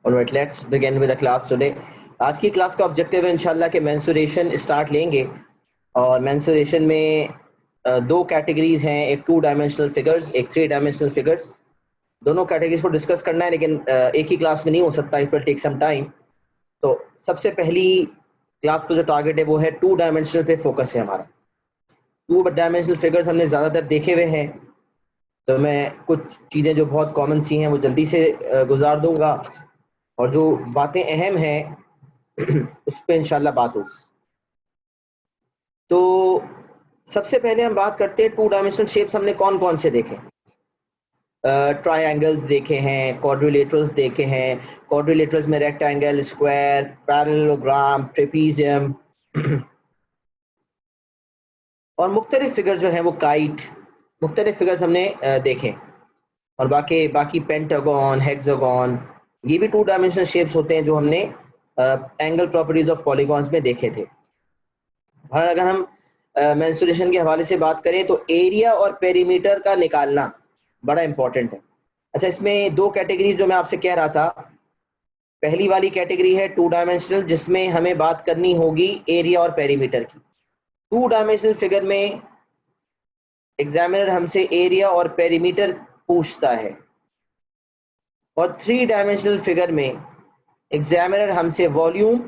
Alright, let's begin with the class today. आज की class का ऑब्जेक्टिव है इंशाल्लाह कि मेंसुरेशन स्टार्ट लेंगे और मेंसुरेशन में दो कैटेगरीज हैं, एक 2 डायमेंशनल फिगर्स, एक 3 डायमेंशनल फिगर्स। दोनों कैटेगरीज को डिस्कस करना है, लेकिन एक ही क्लास में नहीं हो सकता, it will take some time. तो सबसे पहली क्लास का जो टारगेट है वो है 2 डायमेंशनल पे फोकस है हमारा। 2 डायमेंशनल फिगर्स हमने ज़्यादातर देखे हुए हैं, तो मैं कुछ चीज़ें जो बहुत कॉमन सी हैं वो जल्दी से गुजार दूंगा और जो बातें अहम हैं उस पर इंशाल्लाह बात हो। तो सबसे पहले हम बात करते हैं 2 डायमेंशनल शेप्स हमने कौन कौन से देखे। ट्रायंगल्स देखे हैं, क्वाड्रिलेटरल्स देखे हैं। क्वाड्रिलेटरल्स में रेक्टेंगल, स्क्वायर, पैरेललोग्राम, ट्रेपीजियम और मुख्तलिफ फिगर जो हैं वो काइट, मुख्तलिफ फिगर्स हमने देखे। और बाकी पेंटागन, हेक्सागन, ये भी 2 डायमेंशनल शेप्स होते हैं जो हमने एंगल प्रॉपर्टीज ऑफ पॉलीगॉन्स में देखे थे। और अगर हम मेंसुरेशन के हवाले से बात करें तो एरिया और पेरीमीटर का निकालना बड़ा इंपॉर्टेंट है। अच्छा, इसमें दो कैटेगरीज जो मैं आपसे कह रहा था, पहली वाली कैटेगरी है 2 डायमेंशनल, जिसमें हमें बात करनी होगी एरिया और पेरीमीटर की। 2 डायमेंशनल फिगर में एग्जामिनर हमसे एरिया और पेरीमीटर पूछता है और 3 डायमेंशनल फिगर में एग्जामिनर हमसे वॉल्यूम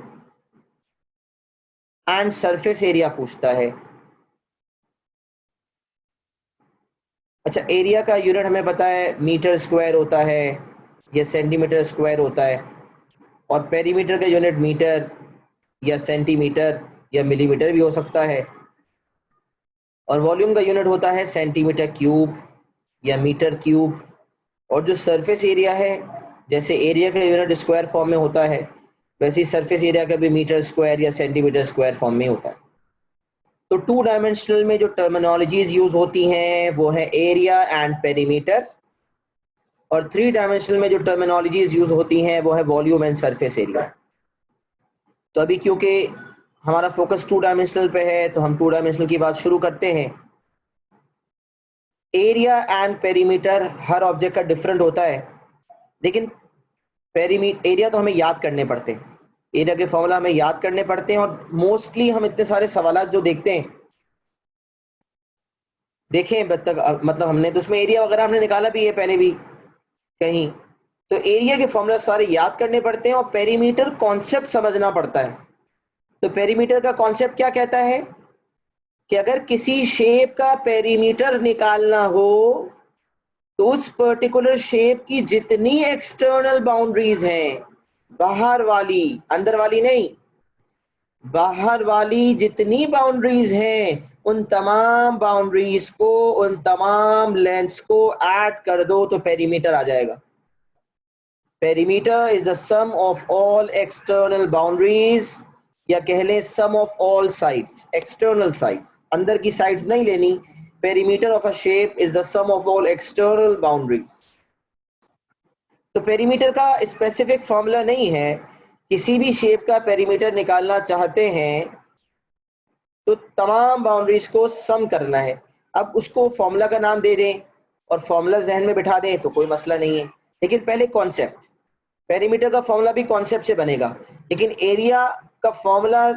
एंड सरफेस एरिया पूछता है। अच्छा, एरिया का यूनिट हमें पता है मीटर स्क्वायर होता है या सेंटीमीटर स्क्वायर होता है, और पेरीमीटर का यूनिट मीटर या सेंटीमीटर या मिलीमीटर भी हो सकता है, और वॉल्यूम का यूनिट होता है सेंटीमीटर क्यूब या मीटर क्यूब। और जो सरफेस एरिया है, जैसे एरिया का यूनिट स्क्वायर फॉर्म में होता है, वैसे ही सरफेस एरिया का भी मीटर स्क्वायर या सेंटीमीटर स्क्वायर फॉर्म में होता है। तो 2 डायमेंशनल में जो टर्मिनोलॉजीज यूज होती हैं वो है एरिया एंड पेरीमीटर, और 3 डायमेंशनल में जो टर्मिनोलॉजीज यूज होती हैं वो है वॉल्यूम एंड सरफेस एरिया। तो अभी क्योंकि हमारा फोकस 2 डायमेंशनल पे है तो हम 2 डायमेंशनल की बात शुरू करते हैं। Area and perimeter her object का डिफरेंट होता है, लेकिन एरिया तो हमें याद करने पड़ते हैं, एरिया के फॉर्मूला हमें याद करने पड़ते हैं। और मोस्टली हम इतने सारे सवाल जो देखते हैं, देखें तक मतलब हमने तो उसमें एरिया वगैरह हमने निकाला भी है पहले भी कहीं, तो एरिया के फॉर्मूला सारे याद करने पड़ते हैं और पेरीमीटर कॉन्सेप्ट समझना पड़ता है। तो पेरीमीटर का कॉन्सेप्ट क्या कहता है कि अगर किसी शेप का पेरीमीटर निकालना हो तो उस पर्टिकुलर शेप की जितनी एक्सटर्नल बाउंड्रीज हैं, बाहर वाली, अंदर वाली नहीं, बाहर वाली जितनी बाउंड्रीज हैं, उन तमाम बाउंड्रीज को, उन तमाम लेंथ्स को ऐड कर दो तो पेरीमीटर आ जाएगा। Perimeter is the sum of all external boundaries, या कह लें sum of all sides, external sides, अंदर की साइड्स नहीं लेनी। Perimeter of a shape is the sum of all external boundaries. तो पेरीमीटर का स्पेसिफिक फॉर्मूला नहीं है, किसी भी शेप का पेरीमीटर निकालना चाहते हैं तो तमाम बाउंड्रीज को सम करना है। अब उसको फॉर्मूला का नाम दे दें और फॉर्मूला जहन में बिठा दें तो कोई मसला नहीं है, लेकिन पहले कॉन्सेप्ट, पेरीमीटर का फॉर्मूला भी कॉन्सेप्ट से बनेगा, लेकिन एरिया का फॉर्मूला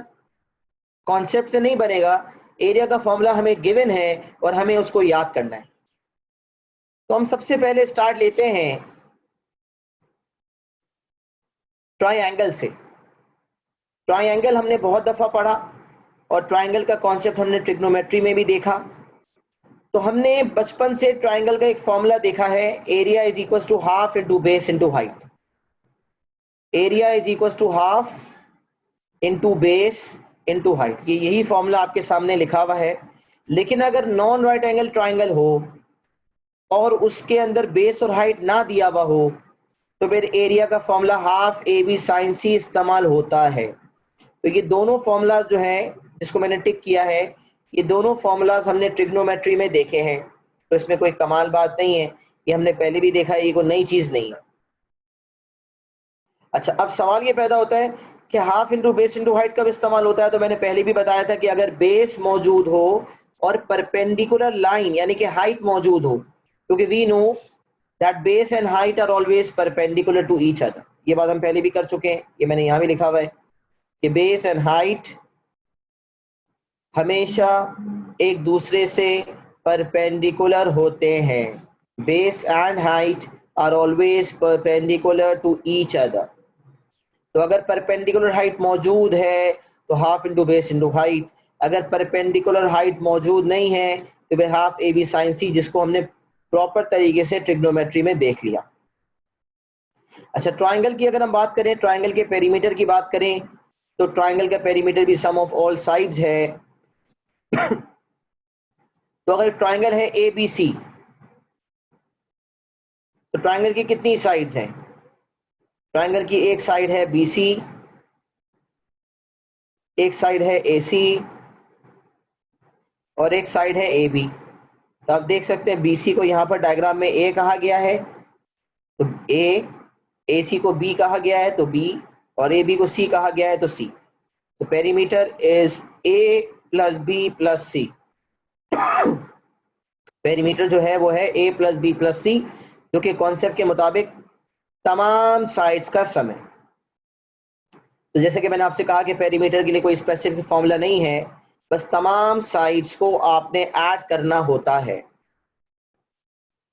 कॉन्सेप्ट से नहीं बनेगा। एरिया का फॉर्मूला हमें गिवन है और हमें उसको याद करना है। तो हम सबसे पहले स्टार्ट लेते हैं ट्रायंगल से। ट्रायंगल हमने बहुत दफा पढ़ा और ट्रायंगल का कॉन्सेप्ट हमने ट्रिग्नोमेट्री में भी देखा। तो हमने बचपन से ट्रायंगल का एक फॉर्मूला देखा है, area is equal to half into base into height. Area is equal to half into base into height, ये यही फॉर्मूला आपके सामने लिखा हुआ है। लेकिन अगर नॉन राइट एंगल ट्रायंगल हो और उसके अंदर बेस और हाइट ना दिया हुआ हो तो फिर एरिया का formula half A B sine C इस्तेमाल होता है। तो ये दोनों फॉर्मूलाज जो है जिसको मैंने टिक किया है, ये दोनों फॉर्मूलाज हमने ट्रिग्नोमेट्री में देखे हैं, तो इसमें कोई कमाल बात नहीं है, ये हमने पहले भी देखा है, ये कोई नई चीज नहीं है। अच्छा, अब सवाल ये पैदा होता है कि half into base into height कब इस्तेमाल होता है। तो मैंने पहले भी बताया था कि अगर बेस मौजूद हो और परपेंडिकुलर लाइन यानी कि हाइट मौजूद हो, क्योंकि we know that base and height are always perpendicular to each other, ये बात हम पहले भी कर चुके हैं, ये मैंने यहाँ भी लिखा हुआ है कि बेस एंड हाइट हमेशा एक दूसरे से परपेंडिकुलर होते हैं। Base and height are always perpendicular to each other. तो अगर परपेंडिकुलर हाइट मौजूद है तो half into base into height, अगर परपेंडिकुलर हाइट मौजूद नहीं है तो फिर half A B sine c, जिसको हमने प्रॉपर तरीके से ट्रिग्नोमेट्री में देख लिया। अच्छा, ट्राइंगल की अगर हम बात करें, ट्राइंगल के पेरीमीटर की बात करें, तो ट्राइंगल का पेरीमीटर भी सम ऑफ ऑल साइड्स है। तो अगर ट्राइंगल है ए बी सी, तो ट्राइंगल की कितनी साइड्स हैं? ट्राइंगल की एक साइड है बी सी, एक साइड है ए सी और एक साइड है ए बी। तो आप देख सकते हैं बी सी को यहाँ पर डायग्राम में ए कहा गया है, तो ए सी को बी कहा गया है तो बी, और ए बी को सी कहा गया है तो सी। तो perimeter is a plus b plus c. Perimeter जो है वो है a plus b plus c, जो कि कॉन्सेप्ट के मुताबिक तमाम साइड्स का सम है। तो जैसे कि मैंने आपसे कहा कि पेरीमीटर के लिए कोई स्पेसिफिक फॉर्मूला नहीं है, बस तमाम साइड्स को आपने ऐड करना होता है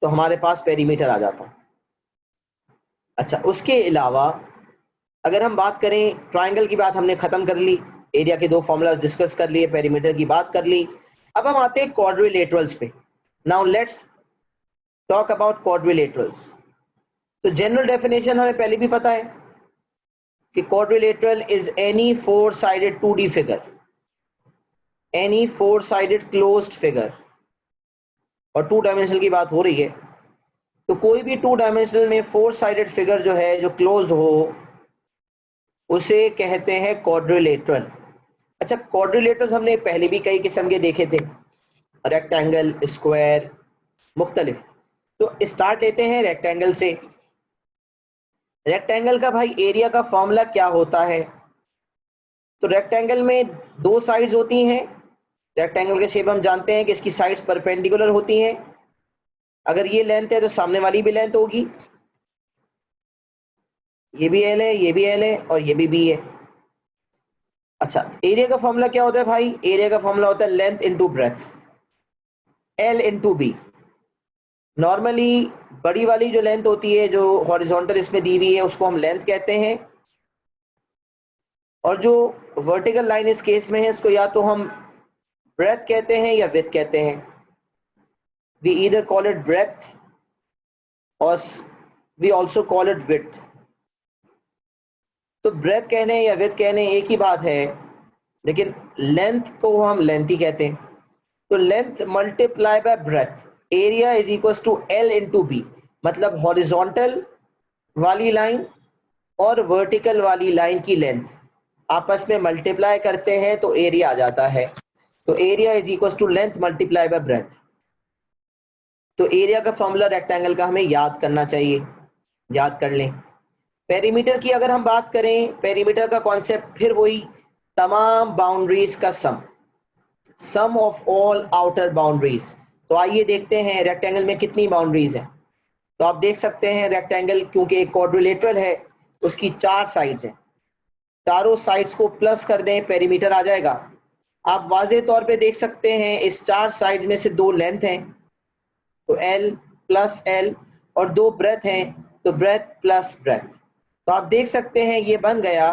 तो हमारे पास पेरीमीटर आ जाता है। अच्छा, उसके अलावा अगर हम बात करें, ट्राइंगल की बात हमने खत्म कर ली, एरिया के दो फॉर्मूलाज डिस्कस कर लिए, पेरीमीटर की बात कर ली। अब हम आते हैं क्वाड्रिलेटरल्स पे। Now let's talk about quadrilaterals. तो जनरल डेफिनेशन हमें पहले भी पता है कि quadrilateral is any four sided 2D figure, any four sided closed figure, और टू डायमेंशनल की बात हो रही है तो कोई भी टू डायमेंशनल में फोर साइडेड फिगर जो है, जो क्लोज्ड हो, उसे कहते हैं क्वाड्रिलेटरल। अच्छा, क्वाड्रिलेटरल्स हमने पहले भी कई किस्म के देखे थे, रेक्टेंगल, स्क्वायर, मुख्तलिफ। तो स्टार्ट लेते हैं रेक्टेंगल से। रेक्टेंगल का भाई एरिया का फॉर्मूला क्या होता है? तो रेक्टेंगल में दो साइड्स होती हैं। रेक्टेंगल के शेप हम जानते हैं कि इसकी साइड्स परपेंडिकुलर होती हैं। अगर ये लेंथ है तो सामने वाली भी लेंथ होगी, ये भी एल है, ये भी एल है और ये भी बी है। अच्छा, एरिया का फॉर्मूला क्या होता है भाई? एरिया का फॉर्मूला होता है length into breadth, l into b. Normally बड़ी वाली जो लेंथ होती है, जो हॉरिजॉन्टल इसमें दी हुई है, उसको हम लेंथ कहते हैं, और जो वर्टिकल लाइन इस केस में है, इसको या तो हम ब्रेथ कहते हैं या विड्थ कहते हैं। We either call it breadth और we also call it width. तो ब्रेथ कहने या विड्थ कहने एक ही बात है, लेकिन लेंथ को हम लेंथ ही कहते हैं। तो length multiply by breadth, area is equal to l into b. मतलब हॉरिजॉन्टल वाली लाइन और वर्टिकल वाली लाइन की लेंथ आपस में मल्टीप्लाई करते हैं तो एरिया आ जाता है। तो area is equal to length multiply by breadth. तो एरिया का फॉर्मूला रेक्टेंगल का हमें याद करना चाहिए, याद कर लें। पेरीमीटर की अगर हम बात करें, पेरीमीटर का कॉन्सेप्ट फिर वही, तमाम बाउंड्रीज का सम ऑफ ऑल आउटर बाउंड्रीज। तो आइए देखते हैं रेक्टेंगल में कितनी बाउंड्रीज हैं। तो आप देख सकते हैं रेक्टेंगल क्योंकि एक क्वाड्रिलेटरल है, उसकी चार साइड्स हैं, चारों साइड्स को प्लस कर दें, पेरीमीटर आ जाएगा। आप वाज़े तौर पे देख सकते हैं इस चार साइड में से दो लेंथ हैं तो L प्लस L, और दो ब्रेथ हैं तो ब्रेथ प्लस ब्रेथ। तो आप देख सकते हैं ये बन गया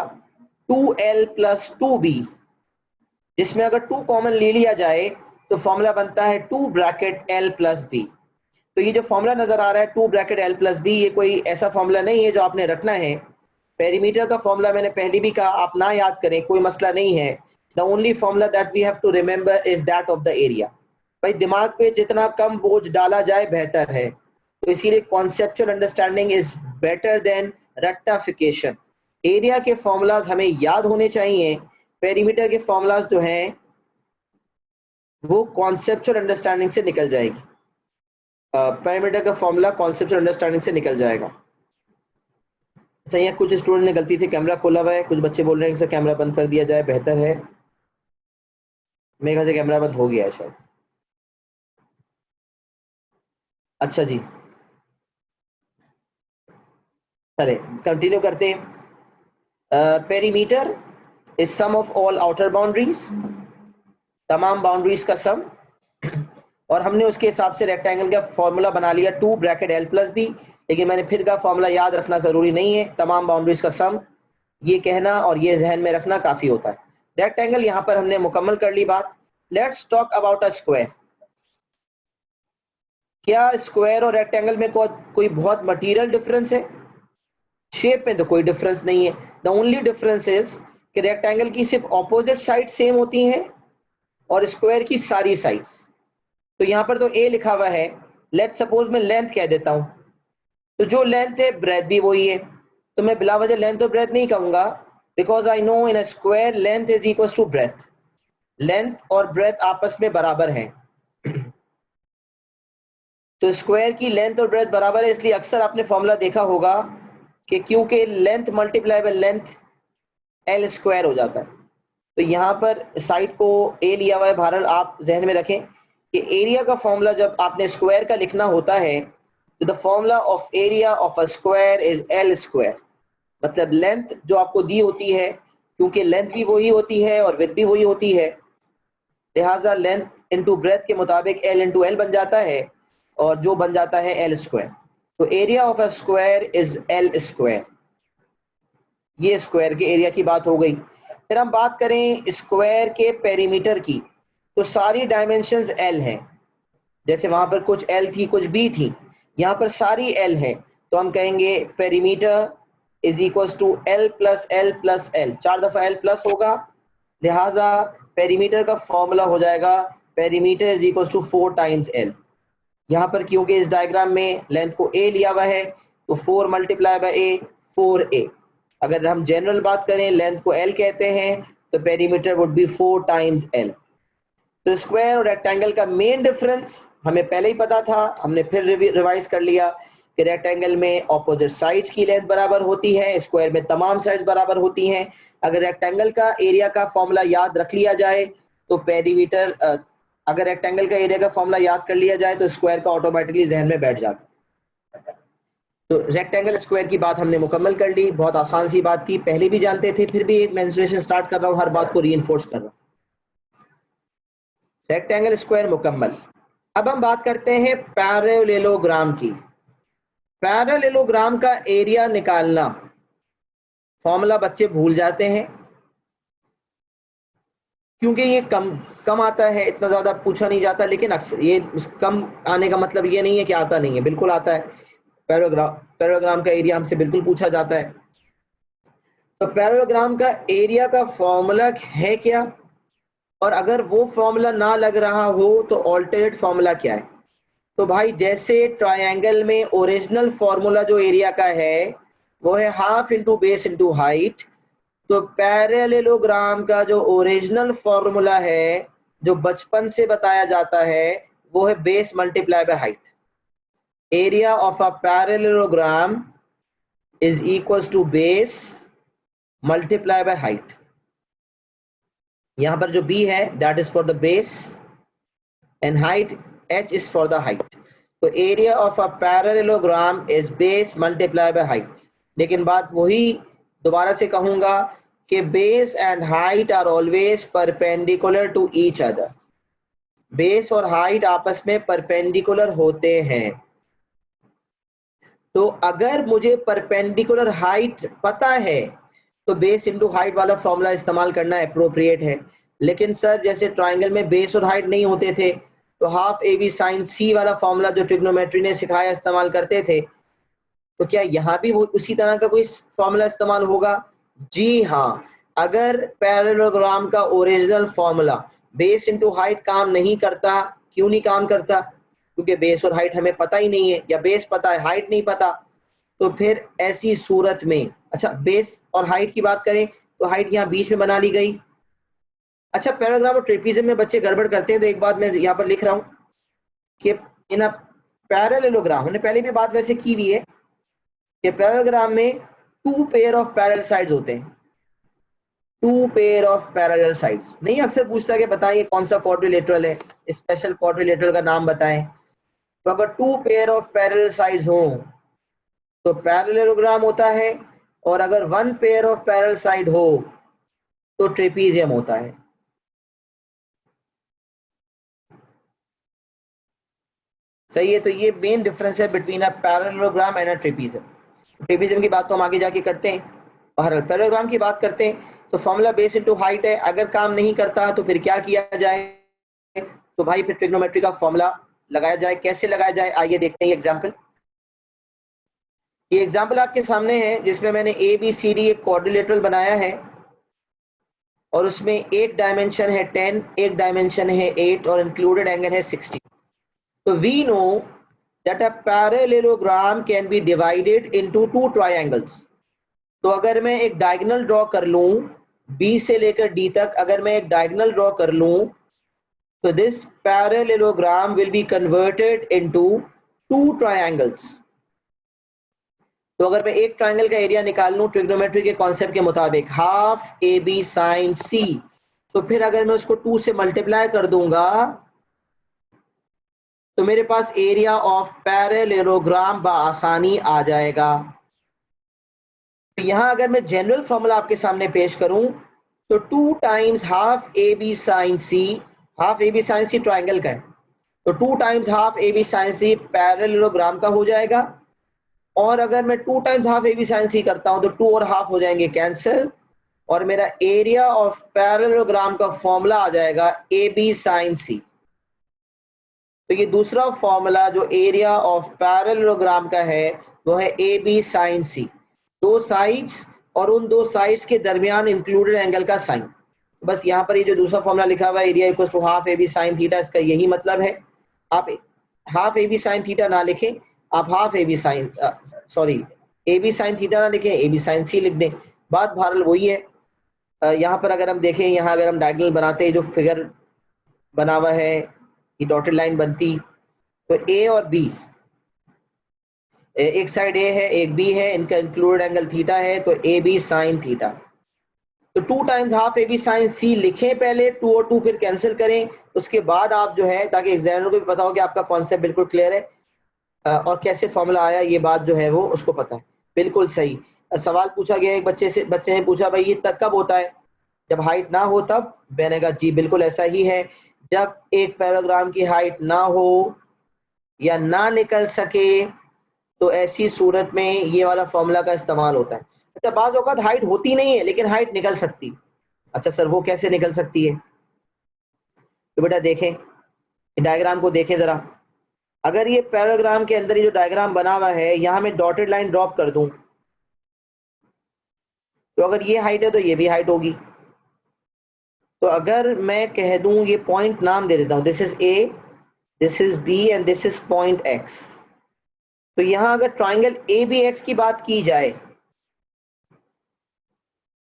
2L प्लस 2B, जिसमें अगर 2 कॉमन ले लिया जाए तो फॉर्मूला बनता है 2 ब्रैकेट L प्लस B। तो ये जो फॉर्मूला नजर आ रहा है 2 ब्रैकेट L प्लस B, ये कोई ऐसा फॉर्मूला नहीं है जो आपने रटना है। पेरीमीटर का फॉर्मूला मैंने पहले भी कहा, आप ना याद करें कोई मसला नहीं है। The only formula that we have to remember is that of the area. भाई दिमाग पे जितना कम बोझ डाला जाए बेहतर है, तो इसीलिए conceptual understanding is better than रट्टाफिकेशन। एरिया के फॉर्मूलाज हमें याद होने चाहिए, पेरीमीटर के फॉर्मूलाज जो हैं वो कॉन्सेप्चुअल अंडरस्टैंडिंग से निकल जाएगी। पेरीमीटर का फॉर्मूला कॉन्सेप्चुअल अंडरस्टैंडिंग से निकल जाएगा। अच्छा, यहाँ कुछ स्टूडेंट ने गलती से कैमरा खोला हुआ है, कुछ बच्चे बोल रहे हैं कि सर कैमरा बंद कर दिया जाए, बेहतर है। मेरे ख्याल से कैमरा बंद हो गया है शायद। अच्छा जी, चले कंटिन्यू करते हैं। Perimeter is sum of all outer boundaries, तमाम बाउंड्रीज का सम। और हमने उसके हिसाब से रेक्टेंगल का फॉर्मूला बना लिया 2 ब्रैकेट l प्लस बी, लेकिन मैंने फिर का फॉर्मूला याद रखना जरूरी नहीं है, तमाम बाउंड्रीज का सम ये कहना और ये जहन में रखना काफी होता है। रेक्टेंगल यहां पर हमने मुकम्मल कर ली बात। Let's talk about a square. क्या स्क्वायर और रेक्टेंगल में कोई बहुत मटीरियल डिफरेंस है? शेप में तो कोई डिफरेंस नहीं है। द ओनली डिफरेंस इज कि रेक्टेंगल की सिर्फ ऑपोजिट साइड सेम होती हैं और स्क्वायर की सारी साइड्स। तो यहां पर तो ए लिखा हुआ है, लेट सपोज मैं लेंथ कह देता हूं, तो जो लेंथ है ब्रेथ भी वही है, तो मैं बिला वजह लेंथ और ब्रेथ नहीं कहूंगा, because I know in a square length is equal to breadth. Length और ब्रेथ आपस में बराबर हैं। तो स्क्वायर की लेंथ और ब्रेथ बराबर है, इसलिए अक्सर आपने फॉर्मूला देखा होगा कि क्योंकि length multiply by length L square हो जाता है। तो यहाँ पर साइड को ए लिया हुआ है, भारत आप जहन में रखें कि एरिया का फॉर्मूला जब आपने स्क्वायर का लिखना होता है तो the formula of area of a square is L square. मतलब लेंथ जो आपको दी होती है, क्योंकि लेंथ भी वही होती है और विड्थ भी वही होती है, लिहाजा लेंथ इंटू ब्रेथ के मुताबिक एल इंटू एल बन जाता है, और जो बन जाता है एल स्क्वायर। तो area of a square is L square. ये स्क्वायर के एरिया की बात हो गई। फिर हम बात करें स्क्वायर के पेरीमीटर की, तो सारी डायमेंशंस एल हैं। जैसे वहां पर कुछ एल थी कुछ बी थी, यहाँ पर सारी एल है, तो हम कहेंगे perimeter is equal to l plus l plus l. 4 दफा एल प्लस होगा, लिहाजा पेरीमीटर का फॉर्मूला हो जाएगा perimeter is equal to 4 times l. यहाँ पर क्योंकि इस डायग्राम में लेंथ को ए लिया हुआ है तो 4 मल्टीप्लाई बाय ए 4a। अगर हम जनरल बात करें लेंथ को एल कहते हैं तो perimeter would be 4 times L. तो स्क्वायर और रेक्टेंगल का मेन डिफरेंस हमें पहले ही पता था, हमने फिर रिवाइज कर लिया कि रेक्टेंगल में ऑपोजिट साइड्स की लेंथ बराबर होती है, स्क्वायर में तमाम साइड्स बराबर होती हैं। अगर रेक्टेंगल का एरिया का फॉर्मूला याद रख लिया जाए तो पेरीमीटर, अगर रेक्टेंगल का एरिया का फॉर्मूला याद कर लिया जाए तो स्क्वायर का ऑटोमेटिकली जहन में बैठ जाता है। तो रेक्टेंगल स्क्वायर की बात हमने मुकम्मल कर ली, बहुत आसान सी बात थी, पहले भी जानते थे, फिर भी एक मेंस्ट्रुएशन स्टार्ट कर रहा हूं, हर बात को रीइंफोर्स कर रहा हूं। रेक्टेंगल स्क्वायर मुकम्मल। अब हम बात करते हैं पैरेललोग्राम की। पैरेललोग्राम का एरिया निकालना, फॉर्मूला बच्चे भूल जाते हैं क्योंकि ये कम आता है, इतना ज्यादा पूछा नहीं जाता, लेकिन अक्सर ये कम आने का मतलब ये नहीं है कि आता नहीं है, बिल्कुल आता है। पैरेललोग्राम का एरिया हमसे बिल्कुल पूछा जाता है। तो पैरेललोग्राम का एरिया का फॉर्मूला है क्या, और अगर वो फॉर्मूला ना लग रहा हो तो ऑल्टरनेट फॉर्मूला क्या है? तो भाई जैसे ट्रायंगल में ओरिजिनल फॉर्मूला जो एरिया का है वो है half into base into height, तो पैरेललोग्राम का जो ओरिजिनल फॉर्मूला है जो बचपन से बताया जाता है वो है base multiply by height. Area of a parallelogram is equal to base multiply by height. यहां पर जो b है that is for the base and height h is for the height. तो area of a parallelogram is base multiply by height. लेकिन बात वही दोबारा से कहूंगा कि base and height are always perpendicular to each other. Base और height आपस में परपेंडिकुलर होते हैं। तो अगर मुझे परपेंडिकुलर हाइट पता है तो बेस इंटू हाइट वाला फॉर्मूला इस्तेमाल करना अप्रोप्रिएट है। लेकिन सर जैसे ट्राइंगल में बेस और हाइट नहीं होते थे तो हाफ ए बी साइन सी वाला फॉर्मूला जो ट्रिग्नोमेट्री ने सिखाया इस्तेमाल करते थे, तो क्या यहाँ भी वो उसी तरह का कोई फॉर्मूला इस्तेमाल होगा? जी हाँ। अगर पैरेललोग्राम का original formula base into height काम नहीं करता, क्यों नहीं काम करता? क्योंकि बेस और हाइट हमें पता ही नहीं है, या बेस पता है हाइट नहीं पता। तो फिर ऐसी सूरत में, अच्छा बेस और हाइट की बात करें तो हाइट यहाँ बीच में बना ली गई। अच्छा पैराग्राफ और ट्रेपीजियम में बच्चे गड़बड़ करते हैं, तो एक बात मैं यहाँ पर लिख रहा हूँ कि इन अ पैरेललोग्राम, हमने पहले भी बात वैसे की हुई है कि पैराग्राम में 2 पेयर ऑफ पैरेलल साइड्स होते हैं। 2 पेयर ऑफ पैरेलल साइड्स। नहीं अक्सर पूछता कि बताइए कौन सा क्वाड्रिलेटरल है, स्पेशल क्वाड्रिलेटरल का नाम बताएं। तो अगर 2 पेयर ऑफ पैरेलल साइड्स हो तो पैरेललोग्राम होता है, और अगर one pair of parallel side हो तो ट्रेपीजियम होता है। सही है, तो ये मेन डिफरेंस है between a parallelogram and a trapezium. Trapezium की बात तो हम आगे जाके करते हैं। बहरहाल पैरेललोग्राम की बात करते हैं, तो फॉर्मूला बेस इनटू हाइट है। अगर काम नहीं करता तो फिर क्या किया जाए? तो भाई फिर ट्रिग्नोमेट्री का फॉर्मूला लगाया जाए। कैसे लगाया जाए, आइए देखते हैं एग्जांपल। ये एग्जांपल आपके सामने है जिसमें मैंने ए बी सी डी एक क्वाड्रिलेटरल बनाया है, और उसमें एक डायमेंशन है 10, एक डायमेंशन है 8, और इंक्लूडेड एंगल है 60। तो we know that a parallelogram can be divided into two triangles. तो अगर मैं एक डायगोनल ड्रॉ कर लूं, बी से लेकर डी तक अगर मैं एक डायगोनल ड्रॉ कर लूं, तो this parallelogram will be converted into two triangles. तो अगर मैं एक ट्रायंगल का एरिया निकाल लूं ट्रिग्नोमेट्री के कॉन्सेप्ट के मुताबिक, हाफ ए बी साइन सी, तो फिर अगर मैं उसको 2 से मल्टीप्लाई कर दूंगा तो मेरे पास एरिया ऑफ पैरेललोग्राम बआसानी आ जाएगा। तो यहां अगर मैं जनरल फॉर्मूला आपके सामने पेश करूं, तो 2 times half A B sine C, half A B sine C triangle का है, तो 2 times half A B sine C parallelogram का हो जाएगा। और अगर मैं 2 times half A B sine C करता हूं तो 2 और हाफ हो जाएंगे कैंसिल, और मेरा एरिया ऑफ पैरेललोग्राम का फॉर्मूला आ जाएगा ए बी साइन सी। तो ये दूसरा फॉर्मूला जो एरिया ऑफ पैरेललोग्राम का है वो है ए बी साइन सी, दो साइड्स और उन दो साइड्स के दरमियान इंक्लूडेड एंगल का साइन। बस यहाँ पर ये जो दूसरा फॉर्मूला लिखा हुआ है area equal to half A B sine theta, इसका यही मतलब है। आप half A B sine theta ना लिखें, आप half A B sine sorry a B sine theta ना लिखें, ए बी साइन सी लिख दें। बात बहरहाल वही है। यहाँ पर अगर हम देखें, यहाँ अगर हम डायगोनल बनाते हैं, जो फिगर बना हुआ है ये डॉटेड लाइन बनती, तो ए और बी, एक साइड ए है एक बी है, इनका इंक्लूडेड एंगल थीटा है, तो ए बी साइन थीटा। तो 2 times half A B sine C लिखें पहले, 2 और 2 फिर कैंसिल करें, उसके बाद आप जो है, ताकि एग्जामिनर को भी पता हो कि आपका कॉन्सेप्ट बिल्कुल क्लियर है और कैसे फॉर्मूला आया, ये बात जो है वो उसको पता है। बिल्कुल सही। सवाल पूछा गया एक बच्चे ने पूछा भाई ये तक कब होता है, जब हाइट ना हो तब। मैंने कहा जी बिल्कुल ऐसा ही है, जब एक पैराग्राम की हाइट ना हो या ना निकल सके तो ऐसी सूरत में ये वाला फॉर्मूला का इस्तेमाल होता है। अच्छा, बाज़ औक़ात हाइट होती नहीं है लेकिन हाइट निकल सकती। अच्छा सर वो कैसे निकल सकती है? तो बेटा देखें, डायग्राम को देखें जरा। अगर ये पैराग्राम के अंदर ये जो डायग्राम बना हुआ है, यहाँ मैं डॉटेड लाइन ड्रॉप कर दूं, तो अगर ये हाइट है तो ये भी हाइट होगी। तो अगर मैं कह दूं, ये पॉइंट नाम दे देता हूं, this is A, this is B and this is point X. तो यहां अगर ट्राइंगल ए बी एक्स की बात की जाए,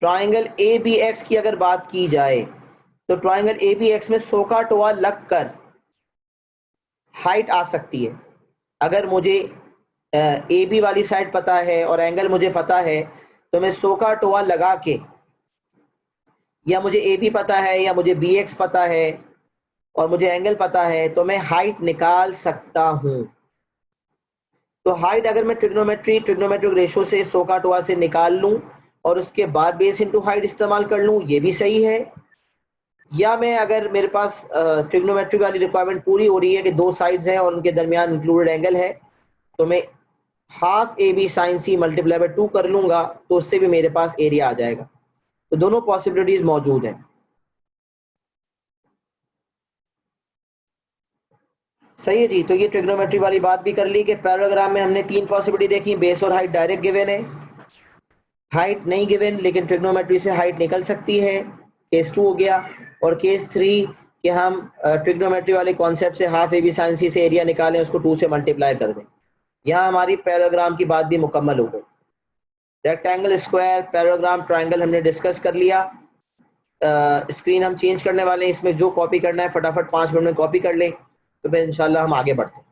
ट्राइंगल ए बी एक्स की अगर बात की जाए, तो ट्राइंगल ए बी एक्स में सोका टोआ लगकर हाइट आ सकती है। अगर मुझे ए बी वाली साइड पता है और एंगल मुझे पता है, तो मैं सोका टोआ लगा के, या मुझे ए बी पता है या मुझे बी एक्स पता है और मुझे एंगल पता है, तो मैं हाइट निकाल सकता हूं। तो हाइट अगर मैं ट्रिग्नोमेट्रिक रेशो से सोका टोआ से निकाल लूं और उसके बाद बेस इनटू हाइट इस्तेमाल कर लूं, ये भी सही है। या मैं अगर मेरे पास ट्रिग्नोमेट्री वाली रिक्वायरमेंट पूरी हो रही है कि दो साइड्स हैं और उनके दरमियान इंक्लूडेड एंगल है, तो मैं half A B sine c multiply by 2 कर लूंगा, तो उससे भी मेरे पास एरिया आ जाएगा। तो दोनों पॉसिबिलिटीज मौजूद हैं। सही है जी। तो ये ट्रिग्नोमेट्री वाली बात भी कर ली कि पैराग्राम में हमने 3 पॉसिबिलिटी देखी, बेस और हाइट डायरेक्ट गिवन है, हाइट नहीं गिवन लेकिन ट्रिग्नोमेट्री से हाइट निकल सकती है, केस 2 हो गया। और केस 3 कि हम ट्रिग्नोमेट्री वाले कॉन्सेप्ट से हाफ ए बी साइन सी से एरिया निकालें, उसको 2 से मल्टीप्लाई कर दें। यहाँ हमारी पैराग्राम की बात भी मुकम्मल हो गई। रेक्टेंगल, स्क्वायर, पैराग्राम, ट्राइंगल हमने डिस्कस कर लिया। स्क्रीन हम चेंज करने वाले हैं, इसमें जो कॉपी करना है फटाफट 5 मिनट में कॉपी कर लें, तो फिर इंशाल्लाह हम आगे बढ़ते हैं।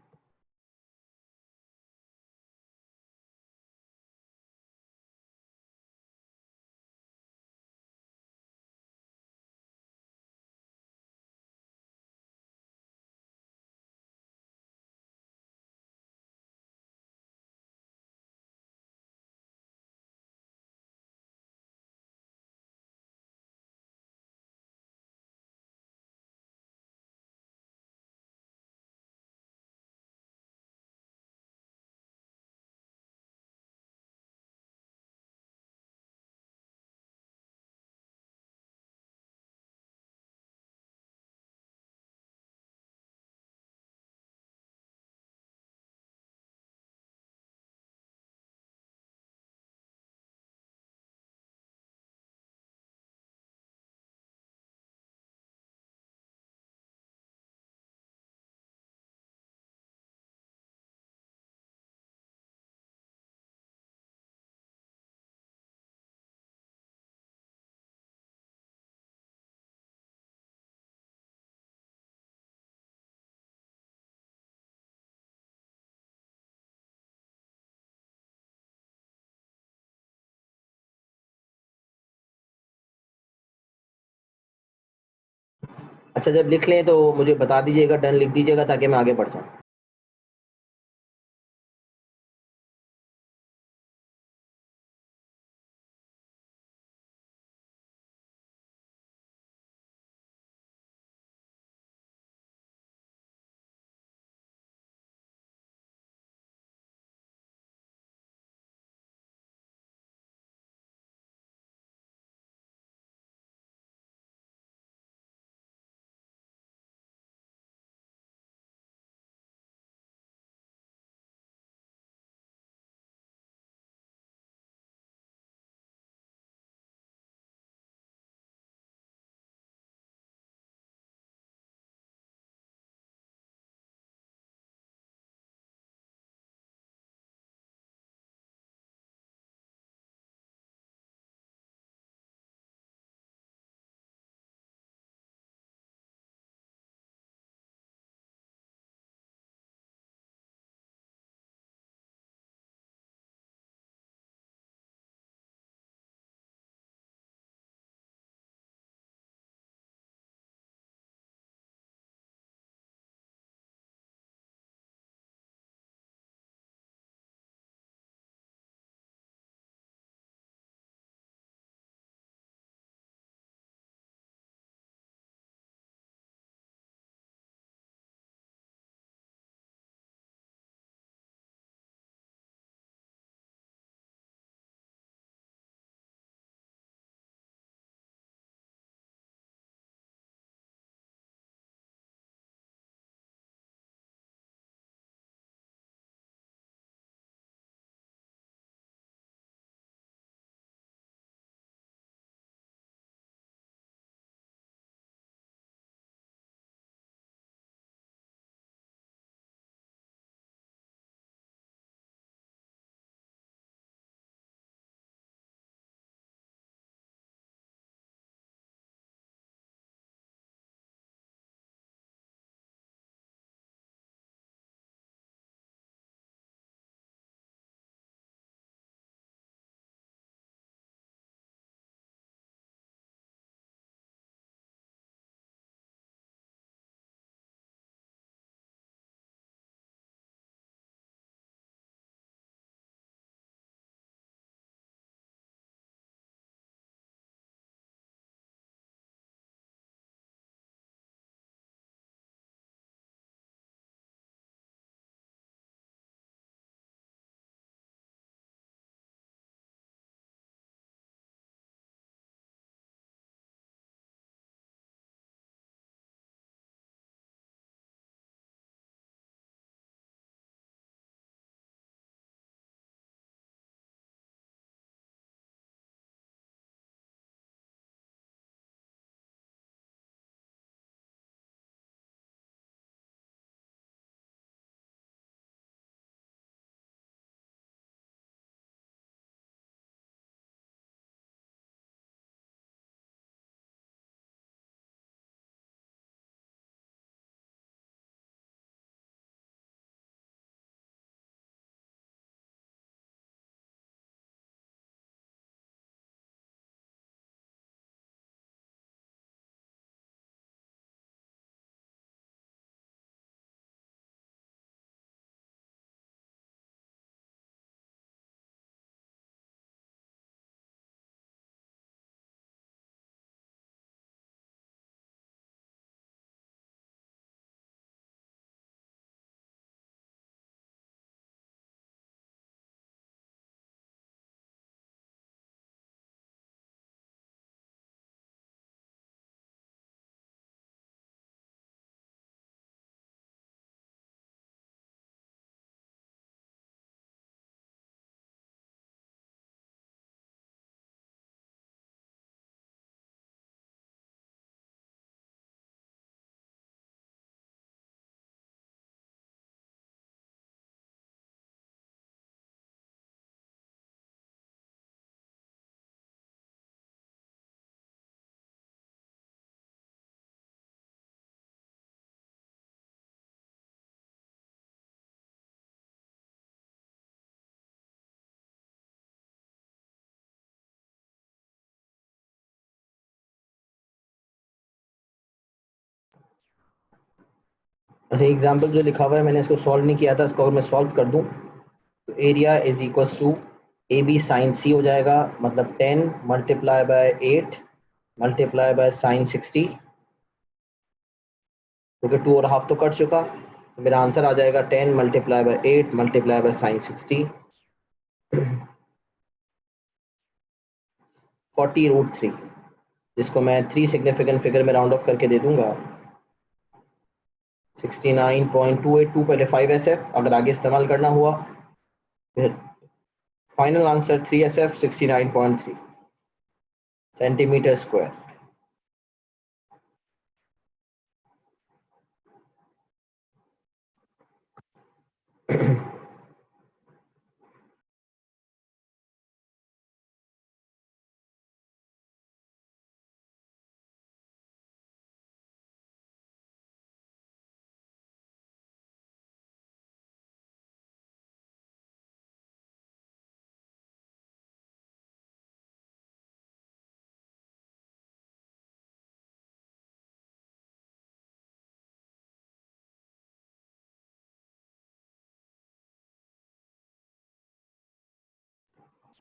अच्छा जब लिख लें तो मुझे बता दीजिएगा, डन लिख दीजिएगा ताकि मैं आगे बढ़ जाऊँ। अच्छा, एग्जाम्पल जो लिखा हुआ है मैंने इसको सॉल्व नहीं किया था, इसको अगर मैं सॉल्व कर दूं तो area is equal to A B sine C हो जाएगा, मतलब 10 multiply by 8 multiply by sine 60, क्योंकि 2.5 तो कट चुका, तो मेरा आंसर आ जाएगा 10 multiply by 8 multiply by sine 60, 40√3, जिसको मैं 3 सिग्निफिकेंट फिगर में राउंड ऑफ करके दे दूंगा 69.282, पहले 5SF, अगर आगे इस्तेमाल करना हुआ फिर final answer 3SF 69.3 centimetre square.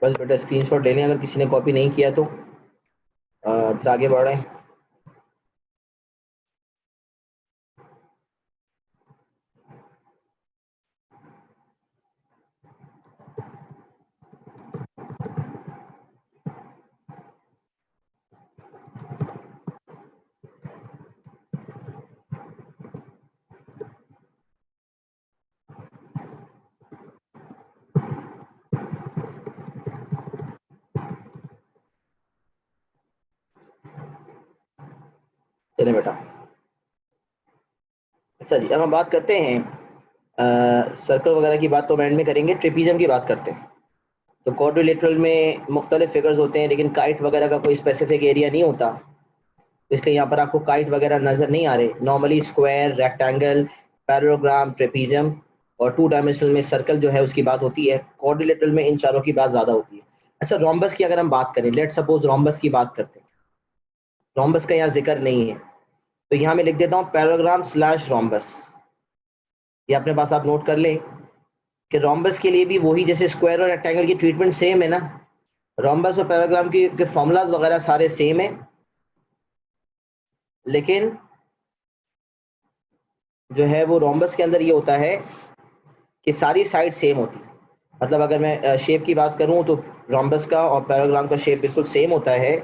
बस बेटा स्क्रीनशॉट ले लें अगर किसी ने कॉपी नहीं किया तो, फिर आगे बढ़ रहे हैं। चले बेटा, अच्छा जी, अब हम बात करते हैं सर्कल वगैरह की बात तो एंड में करेंगे, ट्रेपीजियम की बात करते हैं। तो क्वाड्रिलेटरल में मुख्तलिफ फिगर्स होते हैं, लेकिन काइट वगैरह का कोई स्पेसिफिक एरिया नहीं होता, इसलिए यहाँ पर आपको काइट वगैरह नजर नहीं आ रहे। Normally square, rectangle, parallelogram, trapezium और 2 डायमेंशनल में सर्कल जो है उसकी बात होती है। क्वाड्रिलेटरल में इन चारों की बात ज्यादा होती है। अच्छा, रोम्बस की अगर हम बात करें, लेट सपोज रोम्बस की बात करते हैं, रोम्बस का यहाँ जिक्र नहीं है, तो यहाँ मैं लिख देता हूँ पैरेललोग्राम स्लैश रोम्बस। ये अपने पास आप नोट कर लें कि रोम्बस के लिए भी वही, जैसे स्क्वायर और रेक्टेंगल की ट्रीटमेंट सेम है ना, रोम्बस और पैराग्राम के फॉर्मूलाज वगैरह सारे सेम है, लेकिन जो है वो रोम्बस के अंदर ये होता है कि सारी साइड सेम होती है। मतलब अगर मैं शेप की बात करूं तो रोम्बस का और पैराग्राम का शेप बिल्कुल सेम होता है,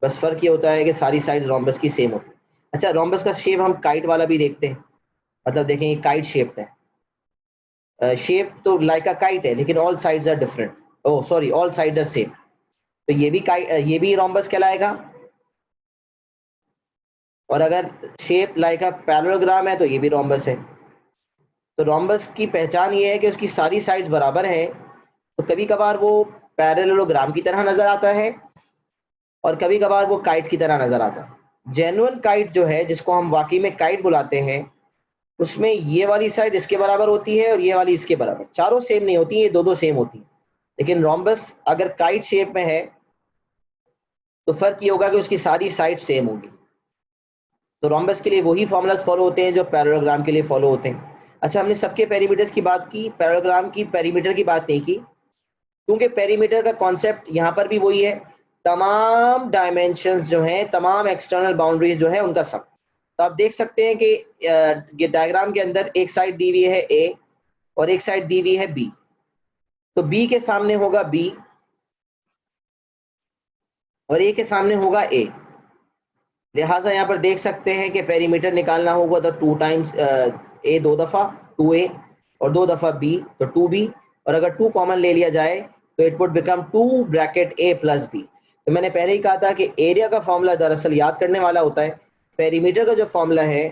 बस फर्क ये होता है कि सारी साइड रोम्बस की सेम होती है। अच्छा, रोम्बस का शेप हम काइट वाला भी देखते हैं, मतलब देखें काइट शेप है, शेप तो लाइक अ काइट है, लेकिन all sides are different, oh sorry, all side are same, तो ये भी ये भी रोम्बस कहलाएगा। और अगर शेप लाइक अ पैरेललोग्राम है तो ये भी रोम्बस है। तो रोम्बस की पहचान ये है कि उसकी सारी साइड्स बराबर है, तो कभी कभार वो पैरेललोग्राम की तरह नजर आता है और कभी कभार वो काइट की तरह नजर आता है। जेन्युइन काइट जो है, जिसको हम वाकई में काइट बुलाते हैं, उसमें ये वाली साइड इसके बराबर होती है और ये वाली इसके बराबर, चारों सेम नहीं होती, ये दो दो सेम होती है। लेकिन रोम्बस अगर काइट शेप में है तो फर्क ये होगा कि उसकी सारी साइड सेम होगी। तो रोम्बस के लिए वही फॉर्मूलाज फॉलो होते हैं जो पैरेललोग्राम के लिए फॉलो होते हैं। अच्छा, हमने सबके पेरीमीटर्स की बात की, पैरेललोग्राम की पेरीमीटर की बात नहीं की, क्योंकि पेरीमीटर का कॉन्सेप्ट यहाँ पर भी वही है, तमाम डायमेंशंस जो हैं, तमाम एक्सटर्नल बाउंड्रीज जो है उनका सम। तो आप देख सकते हैं कि ये डायग्राम के अंदर एक साइड दी हुई है ए और एक साइड दी हुई है बी, तो बी के सामने होगा बी और ए के सामने होगा ए। लिहाजा यहाँ पर देख सकते हैं कि पेरीमीटर निकालना होगा तो 2 टाइम्स ए, 2 दफा 2a, और 2 दफा b तो 2b, और अगर 2 कॉमन ले लिया जाए तो it would become 2 bracket a plus b। तो मैंने पहले ही कहा था कि एरिया का फॉर्मूला दरअसल याद करने वाला होता है, पेरीमीटर का जो फॉर्मूला है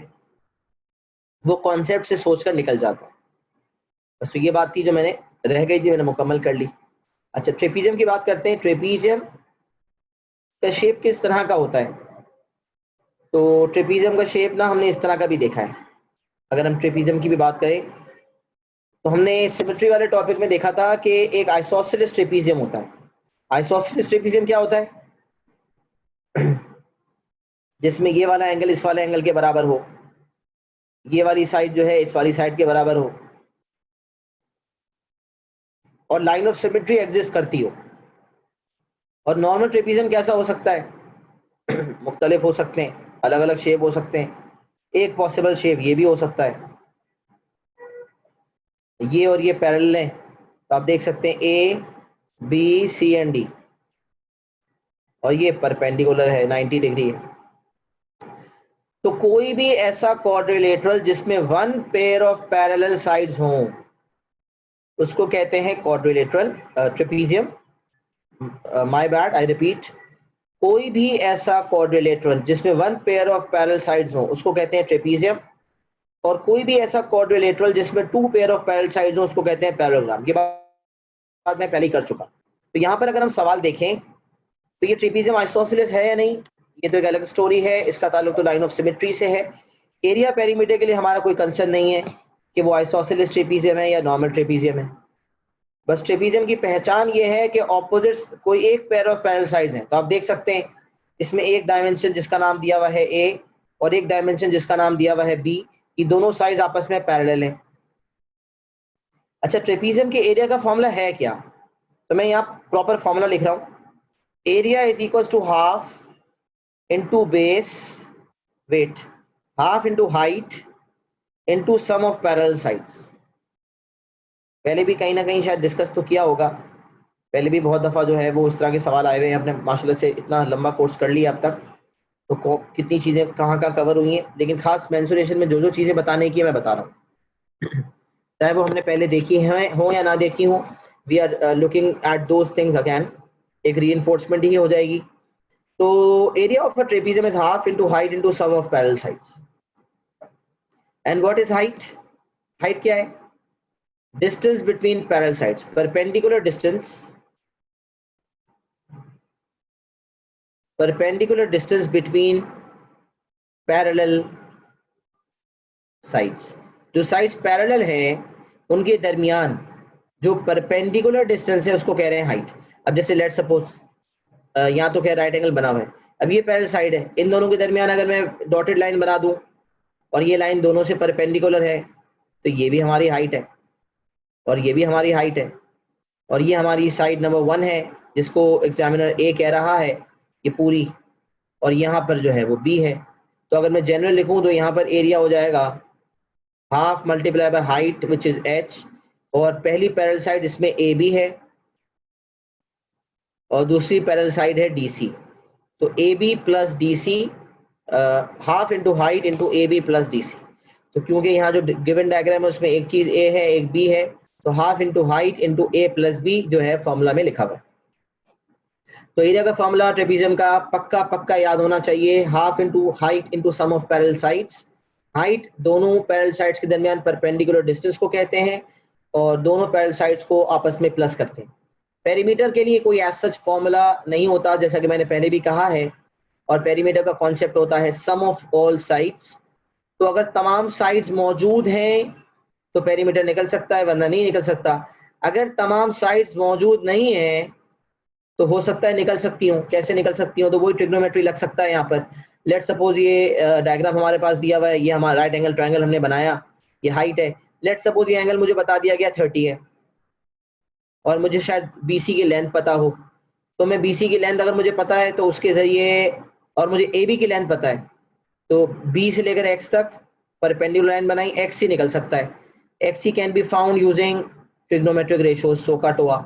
वो कॉन्सेप्ट से सोचकर निकल जाता है। बस तो ये बात थी जो मैंने रह गई थी, मैंने मुकम्मल कर ली। अच्छा, ट्रेपीजियम की बात करते हैं। ट्रेपीजियम का शेप किस तरह का होता है? तो ट्रेपीजियम का शेप ना हमने इस तरह का भी देखा है। अगर हम ट्रेपीजियम की भी बात करें तो हमने सिमेट्री वाले टॉपिक में देखा था कि एक आइसोसेलेस ट्रेपीजियम होता है। आइसोसेलेस ट्रेपीजियम क्या होता है? जिसमें ये वाला एंगल इस वाले एंगल के बराबर हो। ये वाली साइड जो है इस वाली साइड के बराबर हो और लाइन ऑफ सिमेट्री एग्जिस्ट करती हो। और नॉर्मल ट्रेपीजियम कैसा हो सकता है? मुख्तलिफ हो सकते हैं, अलग अलग शेप हो सकते हैं। एक पॉसिबल शेप ये भी हो सकता है, ये और ये पैरेलल है, तो आप देख सकते हैं A B C and D, और ये परपेंडिकुलर है, 90 डिग्री है। तो कोई भी ऐसा क्वाड्रिलेटरल जिसमें one pair of parallel sides हों उसको कहते हैं quadrilateral trapezium. My bad, I repeat, कोई भी ऐसा क्वाड्रिलेटरल जिसमें one pair of parallel sides हो उसको कहते हैं ट्रेपीजियम, और कोई भी ऐसा क्वाड्रिलेटरल जिसमें two pair of parallel sides हो उसको कहते हैं पैरेललोग्राम। ये बात मैं पहले ही कर चुका। तो यहाँ पर अगर हम सवाल देखें तो ये ट्रेपीजियम आइसोसेलेस है या नहीं, ये तो एक अलग स्टोरी है, इसका ताल्लुक तो लाइन ऑफ सिमेट्री से है। एरिया पेरीमीटर के लिए हमारा कोई कंसर्न नहीं है कि वो आइसोसेलेस ट्रेपीजियम है या नॉर्मल ट्रेपीजियम है। बस ट्रेपीजियम की पहचान ये है कि ऑपोजिट्स कोई एक पेयर ऑफ पैरेलल साइड्स हैं। तो आप देख सकते हैं इसमें एक डायमेंशन जिसका नाम दिया हुआ है ए और एक डायमेंशन जिसका नाम दिया हुआ है बी, ये दोनों साइड्स आपस में पैरेलल हैं। अच्छा, ट्रेपीजियम के एरिया का फॉर्मूला है क्या? तो मैं यहाँ प्रॉपर फॉर्मूला लिख रहा हूँ। Area is equal to half into base wait, half into height into sum of parallel sides. पहले भी कहीं ना कहीं शायद डिस्कस तो किया होगा, पहले भी बहुत दफ़ा जो है वो इस तरह के सवाल आए हुए हैं। अपने माशाल्लाह से इतना लंबा कोर्स कर लिया अब तक, तो कितनी चीज़ें कहाँ कहाँ कवर हुई हैं, लेकिन खास मेंसुरेशन में जो जो चीज़ें बताने की मैं बता रहा हूँ, चाहे वो हमने पहले देखी हैं हो या ना देखी हो, we are looking at those things again, एक रीइंफोर्समेंट ही हो जाएगी। तो area of a trapezium is half into height into sum of parallel sides. And what is height? Height क्या है? Distance between parallel sides, perpendicular distance, perpendicular distance between parallel sides। जो sides parallel हैं उनके दरमियान जो perpendicular distance है उसको कह रहे हैं हाइट। अब जैसे लेट सपोज यहाँ तो क्या राइट एंगल बना हुआ है, अब ये पैरेलल साइड है, इन दोनों के दरमियान अगर मैं डॉटेड लाइन बना दूं और ये लाइन दोनों से परपेंडिकुलर है तो ये भी हमारी हाइट है और ये भी हमारी हाइट है, और ये हमारी साइड नंबर 1 है जिसको एग्जामिनर ए कह रहा है ये पूरी, और यहाँ पर जो है वो बी है। तो अगर मैं जनरल लिखूं तो यहाँ पर एरिया हो जाएगा half multiply by height which is H, और पहली पैरेलल साइड इसमें ए बी है और दूसरी पैरेलल साइड है डी सी। तो A B plus D C, half into height into A B plus D C. तो क्योंकि यहाँ जो गिवन डायग्राम है उसमें एक चीज ए है एक बी है, तो हाफ इंटू हाइट इंटू ए प्लस बी जो है फॉर्मूला में लिखा हुआ है। तो एरिया का फॉर्मूला ट्रेपीजियम का पक्का पक्का याद होना चाहिए, half into height into sum of parallel sides. Height दोनों पैरेलल साइड्स के दरमियान परपेंडिकुलर डिस्टेंस को कहते हैं और दोनों पैरेलल साइड्स को आपस में प्लस करते हैं। पेरीमीटर के लिए कोई एज सच फॉर्मूला नहीं होता, जैसा कि मैंने पहले भी कहा है, और पेरीमीटर का कॉन्सेप्ट होता है सम ऑफ ऑल साइड्स। तो अगर तमाम साइड्स मौजूद हैं तो पेरीमीटर निकल सकता है, वरना नहीं निकल सकता। अगर तमाम साइड्स मौजूद नहीं है तो हो सकता है निकल सकती हूँ। कैसे निकल सकती हूँ? तो वही ट्रिग्नोमेट्री लग सकता है यहाँ पर। लेट सपोज ये डायग्राम हमारे पास दिया हुआ है, ये हमारा राइट एंगल ट्रायंगल हमने बनाया, ये हाइट है। लेट सपोज ये एंगल मुझे बता दिया गया 30 है और मुझे शायद बीसी की लेंथ पता हो, तो मैं बीसी की लेंथ अगर मुझे पता है तो उसके जरिए, और मुझे ए बी की लेंथ पता है, तो बी से लेकर एक्स तक परपेंडिकुलर लाइन बनाई, एक्स ही निकल सकता है। X he can be found using trigonometric ratios SOHCAHTOA।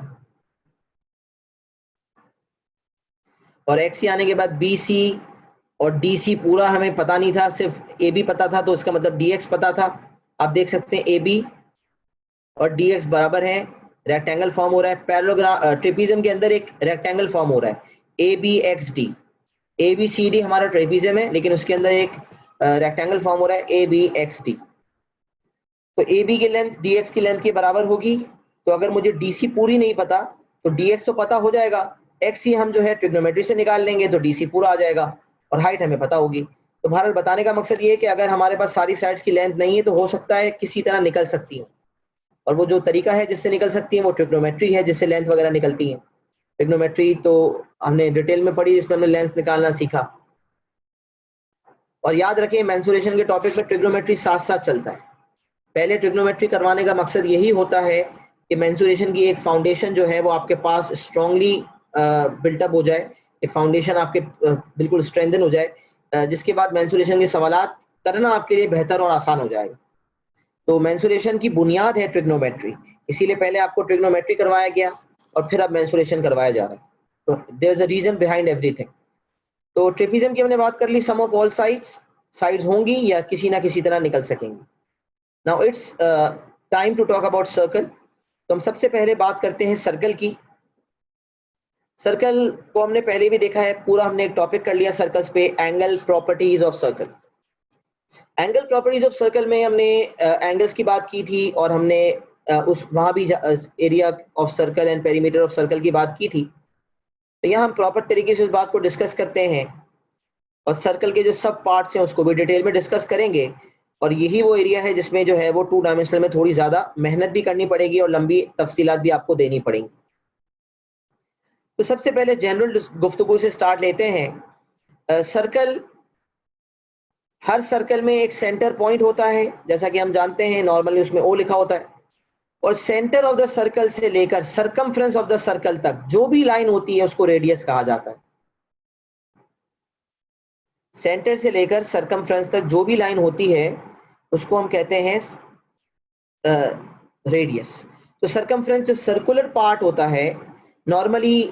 और एक्स ही आने के बाद बी सी और डी सी पूरा हमें पता नहीं था, सिर्फ ए बी पता था, तो इसका मतलब डी एक्स पता था। आप देख सकते हैं ए बी और डी एक्स बराबर है, रेक्टेंगल फॉर्म हो रहा है। पैरेललोग्राम ट्रेपीजियम के अंदर एक रेक्टेंगल फॉर्म हो रहा है, A B X D. A B C D हमारा ट्रेपीजियम है, लेकिन उसके अंदर एक रेक्टेंगल फॉर्म हो रहा है ए बी एक्स डी। तो ए बी की लेंथ डी एक्स की लेंथ के बराबर होगी। तो अगर मुझे डी सी पूरी नहीं पता तो डी एक्स तो पता हो जाएगा, एक्स ही हम जो है ट्रिग्नोमेट्री से निकाल लेंगे तो डी सी पूरा आ जाएगा, और हाइट हमें पता होगी। तो बहरहाल बताने का मकसद ये है कि अगर हमारे पास सारी साइड्स की लेंथ नहीं है तो हो सकता है किसी तरह निकल सकती है, और वो जो तरीका है जिससे निकल सकती है वो ट्रिग्नोमेट्री है, जिससे लेंथ वगैरह निकलती है। ट्रिग्नोमेट्री तो हमने डिटेल में पढ़ी, जिसमें हमने लेंथ निकालना सीखा। और याद रखें मेंसुरेशन के टॉपिक में ट्रिग्नोमेट्री साथ साथ चलता है। पहले ट्रिग्नोमेट्री करवाने का मकसद यही होता है कि मेंसुरेशन की एक फाउंडेशन जो है वो आपके पास स्ट्रांगली बिल्टअप हो जाए, एक फाउंडेशन आपके बिल्कुल स्ट्रेंथन हो जाए, जिसके बाद मेंसुरेशन के सवालात करना आपके लिए बेहतर और आसान हो जाएगा। तो मेंसुरेशन की बुनियाद है ट्रिग्नोमेट्री, इसीलिए पहले आपको ट्रिग्नोमेट्री करवाया गया और फिर अब मेंसुरेशन करवाया जा रहा है। तो there is a reason behind everything. तो ट्रेपीजियम की हमने बात कर ली, सम ऑफ ऑल साइड्स होंगी या किसी ना किसी तरह निकल सकेंगी। Now it's time to talk about circle. तो हम सबसे पहले बात करते हैं सर्कल की। सर्कल को हमने पहले भी देखा है, पूरा हमने एक टॉपिक कर लिया सर्कल्स पे, angle properties of circle. Angle properties of circle में हमने एंगल्स की बात की थी और हमने उस वहां भी area of circle and perimeter of circle की बात की थी। तो यहाँ हम प्रॉपर तरीके से उस बात को डिस्कस करते हैं और सर्कल के जो सब पार्ट्स हैं उसको भी डिटेल में डिस्कस करेंगे। और यही वो एरिया है जिसमें जो है वो 2 डायमेंशनल में थोड़ी ज्यादा मेहनत भी करनी पड़ेगी और लंबी तफसीलात भी आपको देनी पड़ेंगी। तो सबसे पहले जनरल गुफ्तगू से स्टार्ट लेते हैं। सर्कल, हर सर्कल में एक सेंटर पॉइंट होता है, जैसा कि हम जानते हैं नॉर्मली उसमें ओ लिखा होता है, और सेंटर ऑफ द सर्कल से लेकर सरकमफ्रेंस ऑफ द सर्कल तक जो भी लाइन होती है उसको रेडियस कहा जाता है। सेंटर से लेकर सरकमफ्रेंस तक जो भी लाइन होती है उसको हम कहते हैं रेडियस। तो सरकमफ्रेंस जो सर्कुलर पार्ट होता है, नॉर्मली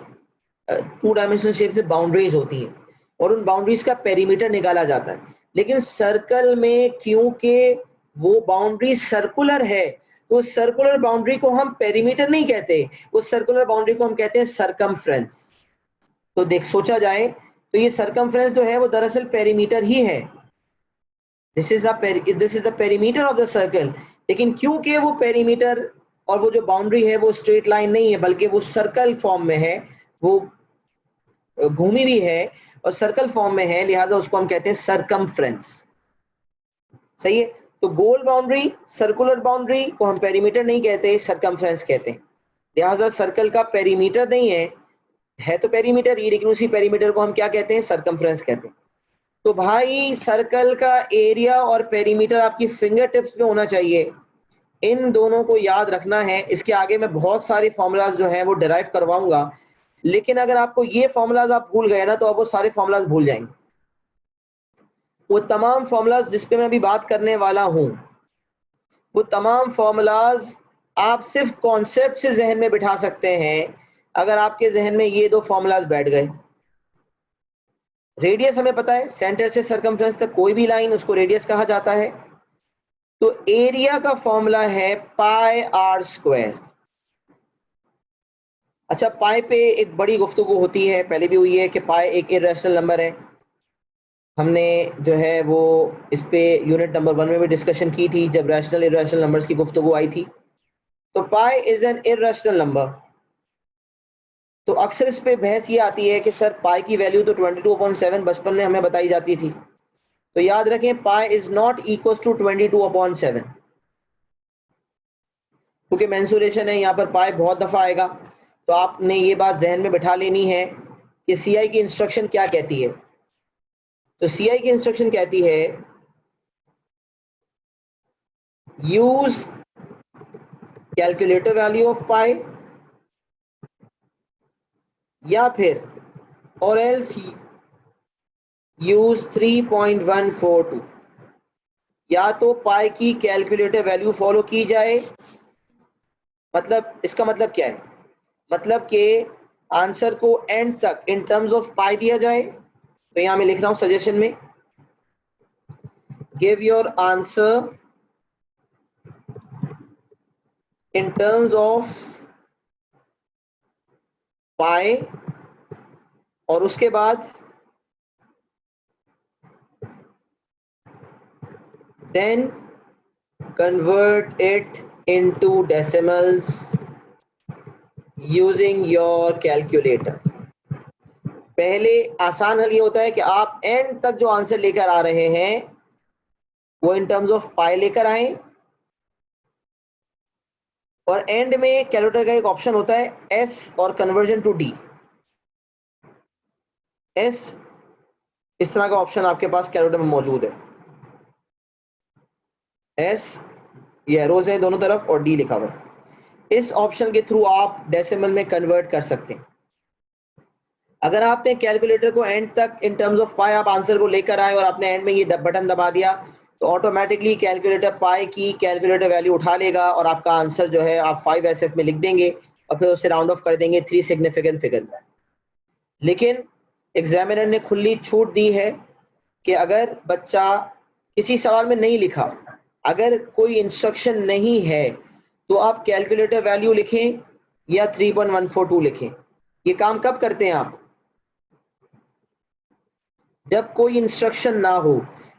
2 डायमेंशनल शेप से बाउंड्रीज होती हैं और उन बाउंड्रीज का पेरीमीटर निकाला जाता है। लेकिन सर्कल में क्योंकि वो बाउंड्री सर्कुलर है तो सर्कुलर बाउंड्री को हम पेरीमीटर नहीं कहते, उस सर्कुलर बाउंड्री को हम कहते हैं सरकमफ्रेंस। तो देख सोचा जाए तो ये सरकमफ्रेंस जो है वो दरअसल पेरीमीटर ही है। This is the perimeter of the circle. लेकिन क्योंकि वो पेरीमीटर और वो जो बाउंड्री है वो स्ट्रेट लाइन नहीं है बल्कि वो सर्कल फॉर्म में है, वो घूमी भी है और सर्कल फॉर्म में है, लिहाजा उसको हम कहते हैं सरकमफ्रेंस। सही है। तो गोल बाउंड्री, सर्कुलर बाउंड्री को हम पेरीमीटर नहीं कहते, सरकमफ्रेंस कहते हैं। लिहाजा सर्कल का पेरीमीटर नहीं है तो पेरीमीटर ही, लेकिन उसी पेरीमीटर को हम क्या कहते हैं, सरकमफ्रेंस कहते हैं। तो भाई सर्कल का एरिया और पेरीमीटर आपकी फिंगर टिप्स पे होना चाहिए, इन दोनों को याद रखना है। इसके आगे मैं बहुत सारे फॉर्मूलाज जो हैं वो डिराइव करवाऊंगा, लेकिन अगर आपको ये फॉर्मूलाज आप भूल गए ना तो आप वो सारे फॉर्मूलाज भूल जाएंगे। वो तमाम फॉर्मूलाज जिस पे मैं अभी बात करने वाला हूं, वो तमाम फॉर्मूलाज आप सिर्फ कॉन्सेप्ट से जहन में बिठा सकते हैं अगर आपके जहन में ये 2 फॉर्मूलाज बैठ गए। रेडियस हमें पता है, सेंटर से सरकमफ्रेंस तक कोई भी लाइन उसको रेडियस कहा जाता है। तो एरिया का फॉर्मूला है पाई आर स्क्वायर। अच्छा, पाई पे एक बड़ी गुफ्तगू होती है, पहले भी हुई है कि पाई एक इर्रेशनल नंबर है। हमने जो है वो इस पे यूनिट नंबर 1 में भी डिस्कशन की थी जब रैशनल इर्रेशनल नंबर्स की गुफ्तगू आई थी। तो pi is an irrational number. तो अक्सर इस पे बहस ये आती है कि सर पाई की वैल्यू तो 22/7 बचपन में हमें बताई जाती थी। तो याद रखें pi is not equal to 22/7, क्योंकि मेंसुरेशन है यहाँ पर पाई बहुत दफा आएगा। तो आपने ये बात जहन में बिठा लेनी है कि सीआई की इंस्ट्रक्शन क्या कहती है। तो सीआई की इंस्ट्रक्शन कहती है यूज कैलकुलेटर वैल्यू ऑफ पाई, या फिर और एल्स यूज 3.142। या तो पाई की कैलकुलेटर वैल्यू फॉलो की जाए, मतलब इसका मतलब क्या है, मतलब कि आंसर को एंड तक इन टर्म्स ऑफ पाई दिया जाए। तो यहां मैं लिख रहा हूं सजेशन में, give your answer in terms of pi, और उसके बाद then convert it into decimals using your calculator. पहले आसान हल ये होता है कि आप एंड तक जो आंसर लेकर आ रहे हैं वो इन टर्म्स ऑफ पाई लेकर आए, और एंड में कैलकुलेटर का एक ऑप्शन होता है एस और कन्वर्जन टू डी। एस इस तरह का ऑप्शन आपके पास कैलकुलेटर में मौजूद है। एस ये एरोज हैं दोनों तरफ और डी लिखा हुआ है। इस ऑप्शन के थ्रू आप डेसिमल में कन्वर्ट कर सकते हैं। अगर आपने कैलकुलेटर को एंड तक इन टर्म्स ऑफ पाई आप आंसर को लेकर आए और आपने एंड में ये बटन दबा दिया तो ऑटोमेटिकली कैलकुलेटर पाई की कैलकुलेटर वैल्यू उठा लेगा और आपका आंसर जो है आप 5 SF में लिख देंगे और फिर उसे राउंड ऑफ कर देंगे 3 सिग्निफिकेंट फिगर। लेकिन एग्जामिनर ने खुली छूट दी है कि अगर बच्चा किसी सवाल में नहीं लिखा, अगर कोई इंस्ट्रक्शन नहीं है तो आप कैलकुलेटर वैल्यू लिखें या 3.142 लिखें। ये काम कब करते हैं आप? जब कोई इंस्ट्रक्शन ना हो।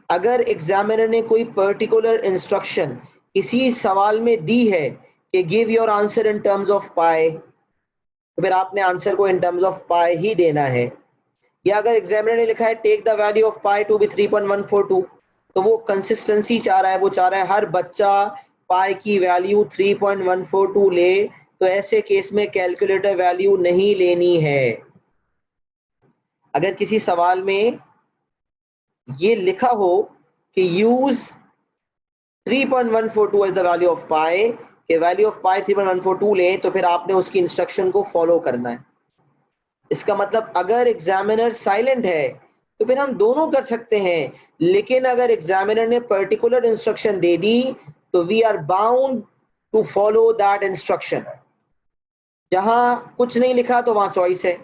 अगर एग्जामिनर ने कोई पर्टिकुलर इंस्ट्रक्शन किसी सवाल में दी है कि give your answer in terms of pi, तो फिर आपने आंसर को इन टर्म्स ऑफ पाई ही देना है। या अगर एग्जामिनर ने लिखा है take the value of pi to be 3.142, तो वो कंसिस्टेंसी चाह रहा है, वो चाह रहा है हर बच्चा पाई की वैल्यू 3.142 ले, तो ऐसे केस में कैलकुलेटर वैल्यू नहीं लेनी है। अगर किसी सवाल में ये लिखा हो कि use 3.142 as the value of pi, के वैल्यू ऑफ पाई 3.142 ले, तो फिर आपने उसकी इंस्ट्रक्शन को फॉलो करना है। इसका मतलब अगर एग्जामिनर साइलेंट है तो फिर हम दोनों कर सकते हैं, लेकिन अगर एग्जामिनर ने पर्टिकुलर इंस्ट्रक्शन दे दी तो we are bound to follow that instruction. जहां कुछ नहीं लिखा तो वहां चॉइस है,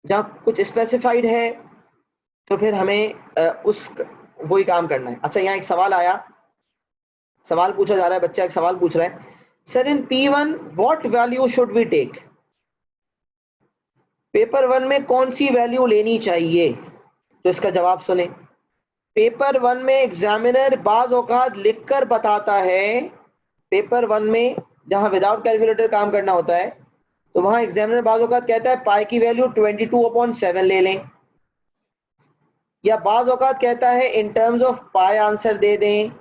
जहां कुछ स्पेसिफाइड है तो फिर हमें उस वही काम करना है। अच्छा, यहाँ एक सवाल आया, सवाल पूछा जा रहा है, बच्चा एक सवाल पूछ रहा है, sir in P1 what value should we take? Paper 1 में कौन सी वैल्यू लेनी चाहिए? तो इसका जवाब सुने। पेपर 1 में एग्जामिनर बाज औकात लिखकर बताता है, पेपर 1 में जहां विदाउट कैलकुलेटर काम करना होता है तो वहां एग्जामिनर बाज औकात कहता है पाई की वैल्यू 22/7 ले लें, या बाज औकात कहता है in terms of pi answer दे दें,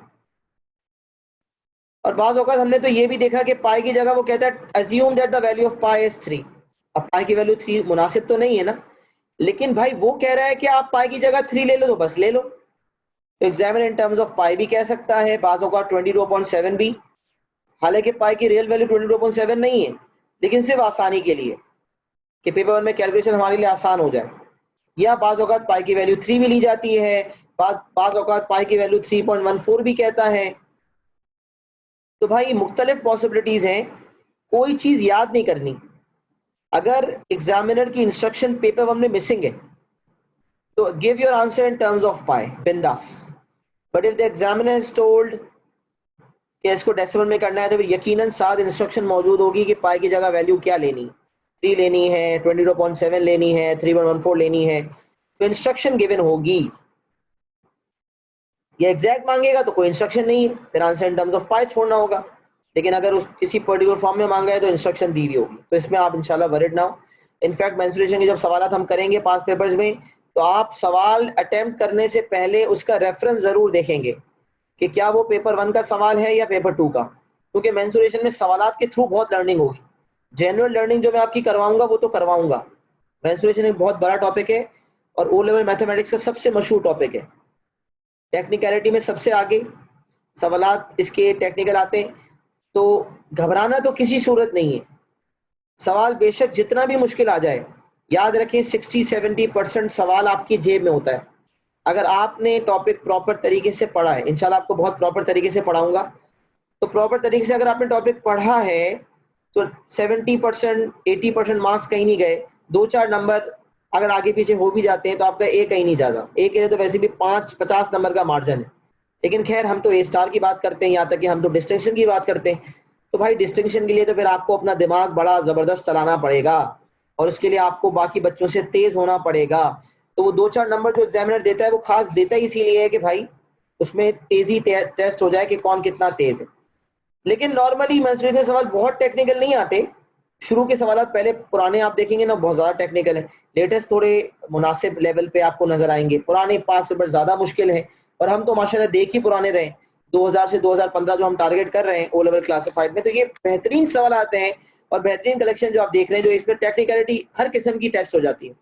और बाज औकात हमने तो ये भी देखा कि पाई की जगह वो कहता है assume that the value of pi is 3। अब पाई की वैल्यू 3 मुनासिब तो नहीं है ना, लेकिन भाई वो कह रहा है कि आप पाई की जगह 3 ले लो तो बस ले लो। तो एग्जामिनर इन टर्म्स ऑफ पाई भी कह सकता है, बाजों का 22/7 भी, हालांकि पाई की रियल वैल्यू 22/7 नहीं है, लेकिन सिर्फ आसानी के लिए कि पेपर 1 में कैलकुलेशन हमारे लिए आसान हो जाए। या बाज औकात पाई की वैल्यू 3 भी ली जाती है, बाज औकात पाई की वैल्यू 3.14 भी कहता है। तो भाई मुख्तलिफ पॉसिबिलिटीज हैं, कोई चीज याद नहीं करनी। अगर एग्जामिनर की इंस्ट्रक्शन पेपर 1 में मिसिंग है तो give your answer in terms of pi, बिंदास। But if the examiner is told कि इसको डेसिमल में करना है तो फिर यकीनन साथ इंस्ट्रक्शन मौजूद होगी कि पाई की जगह वैल्यू क्या लेनी, 3 लेनी है, 22.7 लेनी है, 3.14 लेनी है, तो इंस्ट्रक्शन गिवन होगी। ये एग्जैक्ट मांगेगा तो कोई इंस्ट्रक्शन नहीं है, फिर आंसर इन टर्म्स ऑफ पाई छोड़ना होगा। लेकिन अगर उस किसी पर्टिकुलर फॉर्म में मांगा है तो इंस्ट्रक्शन दी हुई होगी, तो इसमें आप इंशाल्लाह वरीड ना हो। इनफैक्ट मेंसुरेशन के जब सवाल हम करेंगे पास पेपर्स में, तो आप सवाल अटेम्प्ट करने से पहले उसका रेफरेंस जरूर देखेंगे कि क्या वो पेपर 1 का सवाल है या पेपर 2 का, क्योंकि मेंसुरेशन में सवालात के थ्रू बहुत लर्निंग होगी। जनरल लर्निंग जो मैं आपकी करवाऊंगा वो तो करवाऊंगा, मेंसुरेशन एक बहुत बड़ा टॉपिक है और ओ लेवल मैथमेटिक्स का सबसे मशहूर टॉपिक है। टेक्निकलिटी में सबसे आगे सवालात इसके टेक्निकल आते हैं, तो घबराना तो किसी सूरत नहीं है। सवाल बेशक जितना भी मुश्किल आ जाए, याद रखें 60-70% सवाल आपकी जेब में होता है। अगर आपने टॉपिक प्रॉपर तरीके से पढ़ा है, इंशाल्लाह आपको बहुत प्रॉपर तरीके से पढ़ाऊंगा, तो प्रॉपर तरीके से अगर आपने टॉपिक पढ़ा है तो 70% 80% मार्क्स कहीं नहीं गए। 2-4 नंबर अगर आगे पीछे हो भी जाते हैं तो आपका एक कहीं नहीं जाता, एक के लिए तो वैसे भी 50 नंबर का मार्जिन है। लेकिन खैर हम तो ए स्टार की बात करते हैं, यहाँ तक कि हम तो डिस्टिंक्शन की बात करते हैं। तो भाई डिस्टिंक्शन के लिए तो फिर आपको अपना दिमाग बड़ा जबरदस्त चलाना पड़ेगा और उसके लिए आपको बाकी बच्चों से तेज होना पड़ेगा। तो वो 2-4 नंबर जो एग्जामिनर देता है वो खास देता ही इसीलिए है कि भाई उसमें तेजी टेस्ट हो जाए कि कौन कितना तेज है। लेकिन नॉर्मली मेंसुरेशन के सवाल बहुत टेक्निकल नहीं आते। शुरू के सवाल पहले पुराने आप देखेंगे ना बहुत ज्यादा टेक्निकल है, लेटेस्ट थोड़े मुनासिब लेवल पे आपको नजर आएंगे। पुराने पास पेपर ज्यादा मुश्किल है और हम तो माशाल्लाह देख ही पुराने रहे, 2000 से 2015 जो हम टारगेट कर रहे हैं ओ लेवल क्लासिफाइड में, तो ये बेहतरीन सवाल आते हैं और बेहतरीन कलेक्शन जो आप देख रहे हैं, जो इसमें टेक्निकलिटी हर किस्म की टेस्ट हो जाती है।